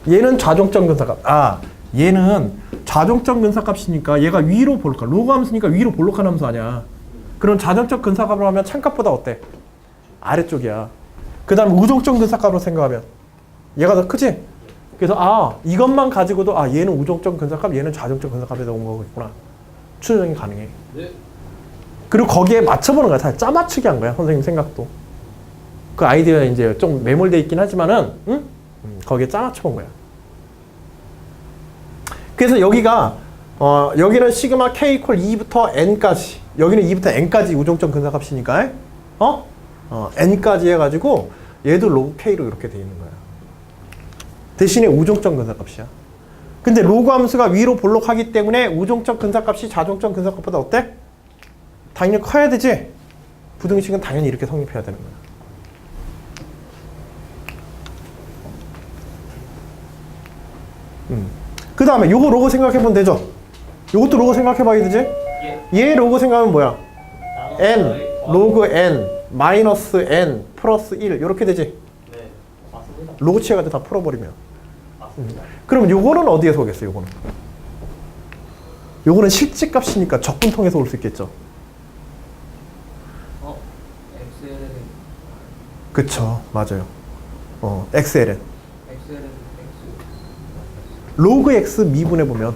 얘는 좌종점 근사값. 아, 얘는 좌종점 근사값이니까 얘가 위로 볼까? 로그 함수니까 위로 볼록한 함수 아니야. 그럼 좌종점 근사값으로 하면 참값보다 어때? 아래쪽이야. 그 다음 우종점 근사값으로 생각하면 얘가 더 크지? 그래서 아, 이것만 가지고도 아, 얘는 우종점 근사값, 얘는 좌종점 근사값에서 온 거겠구나. 추정이 가능해. 네. 그리고 거기에 맞춰보는 거야. 다 짜맞추기 한 거야. 선생님 생각도. 그 아이디어가 이제 좀 매몰돼 있긴 하지만은, 거기에 짜맞춰본 거야. 그래서 여기가, 여기는 시그마 K 이퀄 2부터 n까지. 여기는 2부터 n까지 우종점 근사값이니까, n까지 해가지고, 얘도 로그 K로 이렇게 돼 있는 거야. 대신에 우종점 근사값이야. 근데 로그 함수가 위로 볼록하기 때문에 우종점 근사값이 좌종점 근사값보다 어때? 당연히 커야 되지? 부등식은 당연히 이렇게 성립해야 되는 거야. 그 다음에 요거 로그 생각해보면 되죠? 요것도 로그 생각해봐야 되지? 얘 로그 생각하면 뭐야? n, 로그 n, 마이너스 n, 플러스 1 이렇게 되지? 네, 맞습니다. 로그 취해가지고 다 풀어버리면. 맞습니다. 그럼 요거는 어디에 서겠어, 요거는? 요거는 실질값이니까 적분 통해서 올 수 있겠죠? XL은 그쵸, 맞아요. XLN. XL은 X 로그 X 미분해보면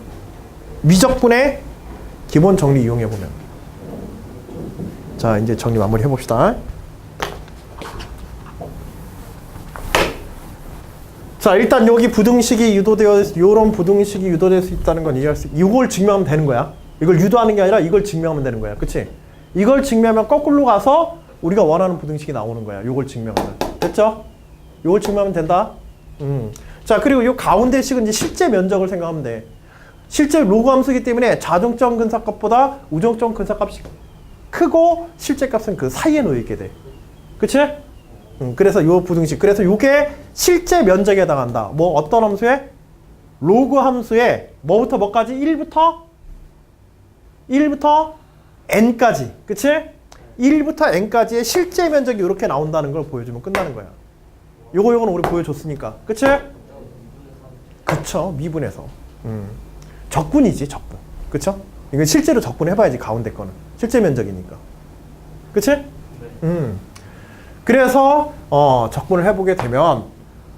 미적분의 기본 정리 이용해보면 자, 이제 정리 마무리 해봅시다. 자, 일단 여기 부등식이 유도되어, 요런 부등식이 유도될 수 있다는 건 이해할 수, 이걸 증명하면 되는 거야. 이걸 유도하는 게 아니라 이걸 증명하면 되는 거야. 그치? 이걸 증명하면 거꾸로 가서 우리가 원하는 부등식이 나오는 거야. 이걸 증명하면. 됐죠? 이걸 증명하면 된다. 자, 그리고 이 가운데 식은 이제 실제 면적을 생각하면 돼. 실제 로그 함수이기 때문에 자동점 근사값보다 우정점 근사값이 크고 실제 값은 그 사이에 놓여 있게 돼. 그치? 그래서 요 부등식. 그래서 요게 실제 면적에 해당한다. 뭐 어떤 함수에? 로그 함수에 뭐부터 뭐까지? 1부터 n까지. 그치? 1부터 n까지의 실제 면적이 이렇게 나온다는 걸 보여주면 끝나는 거야. 요거는 우리 보여줬으니까. 그치? 그쵸. 미분해서. 적분이지, 적분. 그쵸? 이건 실제로 적분해봐야지, 가운데 거는. 실제 면적이니까. 그치? 그래서 적분을 해보게 되면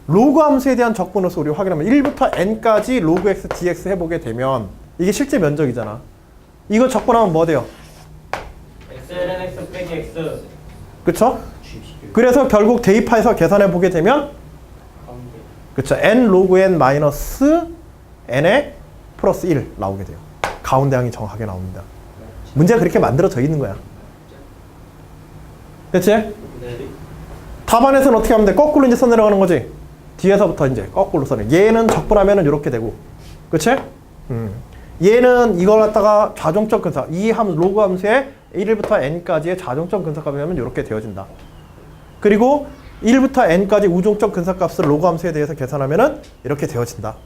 로그 함수에 대한 적분으로서 우리 확인하면 1부터 n까지 로그 x dx 해보게 되면 이게 실제 면적이잖아. 이거 적분하면 뭐 돼요? xln x 빼기 x. 그쵸? 그래서 결국 대입해서 계산해보게 되면 그쵸? n 로그 n 마이너스 n에 플러스 1 나오게 돼요. 가운데 항이 정확하게 나옵니다. 문제가 그렇게 만들어져 있는 거야. 됐지? 네. 답안에서는 어떻게 하면 돼? 거꾸로 이제 써내려가는 거지. 뒤에서부터 이제 거꾸로 써내. 얘는 적분하면은 이렇게 되고, 그치? 얘는 이걸 갖다가 자동점 근사, 이 함수 로그 함수에 1부터 n까지의 자동점 근사값이 하면 이렇게 되어진다. 그리고 1부터 n까지 우정점 근사값을 로그 함수에 대해서 계산하면은 이렇게 되어진다.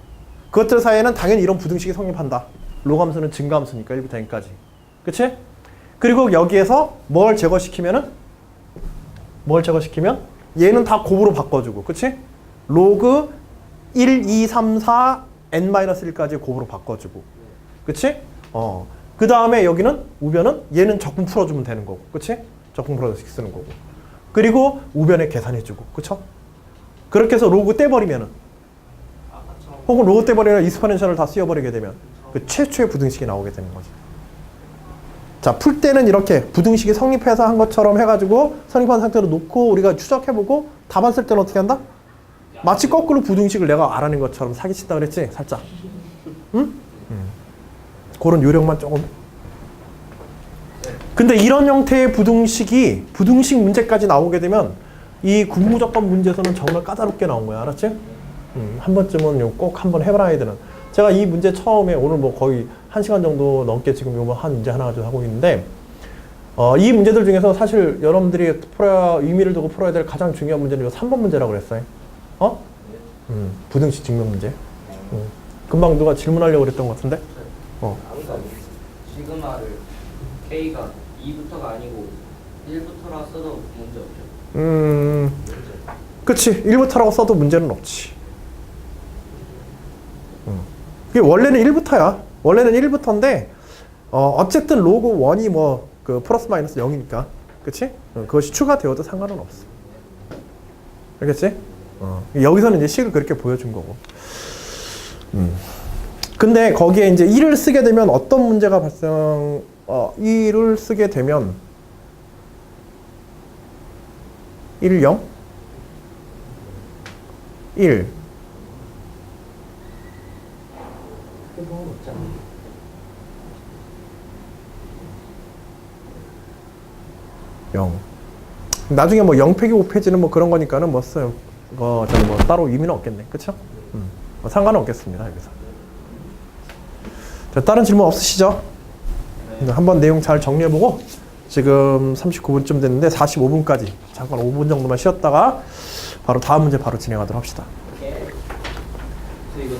그것들 사이에는 당연히 이런 부등식이 성립한다. 로그 함수는 증가 함수니까 1부터 n까지. 그치? 그리고 여기에서 뭘 제거시키면 얘는 다 곱으로 바꿔주고, 그치? 로그 1, 2, 3, 4, n-1까지 곱으로 바꿔주고, 그치? 그 다음에 여기는 우변은 얘는 적분 풀어주면 되는 거고, 그치? 적분 풀어서 쓰는 거고. 그리고 우변에 계산해주고, 그쵸? 그렇게 해서 로그 떼버리면은, 혹은 로그 떼버리면 익스포넨셜을 다 쓰여버리게 되면 그 최초의 부등식이 나오게 되는 거지. 자, 풀 때는 이렇게 부등식이 성립해서 한 것처럼 해가지고 성립한 상태로 놓고 우리가 추적해보고 답안 쓸 때는 어떻게 한다? 마치 거꾸로 부등식을 내가 알아낸 것처럼 사기친다 그랬지? 살짝. 응? 그런 요령만 조금. 근데 이런 형태의 부등식 문제까지 나오게 되면 이 군무조건 문제에서는 정말 까다롭게 나온 거야. 알았지? 한 번쯤은 꼭 한번 해봐야 되는. 제가 이 문제 처음에 오늘 뭐 거의 1시간 정도 넘게 지금 요거 한 문제 하나 가지고 하고 있는데 이 문제들 중에서 사실 여러분들이 의미를 두고 풀어야 될 가장 중요한 문제는 요 3번 문제라고 그랬어요. 부등식 증명 문제. 금방 누가 질문하려고 그랬던 것 같은데. 시그마를 K가 2부터가 아니고 1부터라 써도 문제 없죠? 그치. 1부터라고 써도 문제는 없지. 그게 원래는 1부터야. 원래는 1부터인데 어쨌든 로그 1이 뭐 그 플러스 마이너스 0이니까. 그치? 그것이 추가되어도 상관은 없어. 알겠지? 여기서는 이제 식을 그렇게 보여준 거고. 근데 거기에 이제 1을 쓰게 되면 어떤 문제가 1을 쓰게 되면 1, 0? 1. 나중에 뭐 0페이지 5페이지는 뭐 그런 거니까는 뭐 써요. 저는 뭐 따로 의미는 없겠네. 그쵸? 뭐 상관은 없겠습니다. 여기서. 자, 다른 질문 없으시죠? 네. 한번 내용 잘 정리해보고 지금 39분쯤 됐는데 45분까지 잠깐 5분 정도만 쉬었다가 바로 다음 문제 바로 진행하도록 합시다. 이거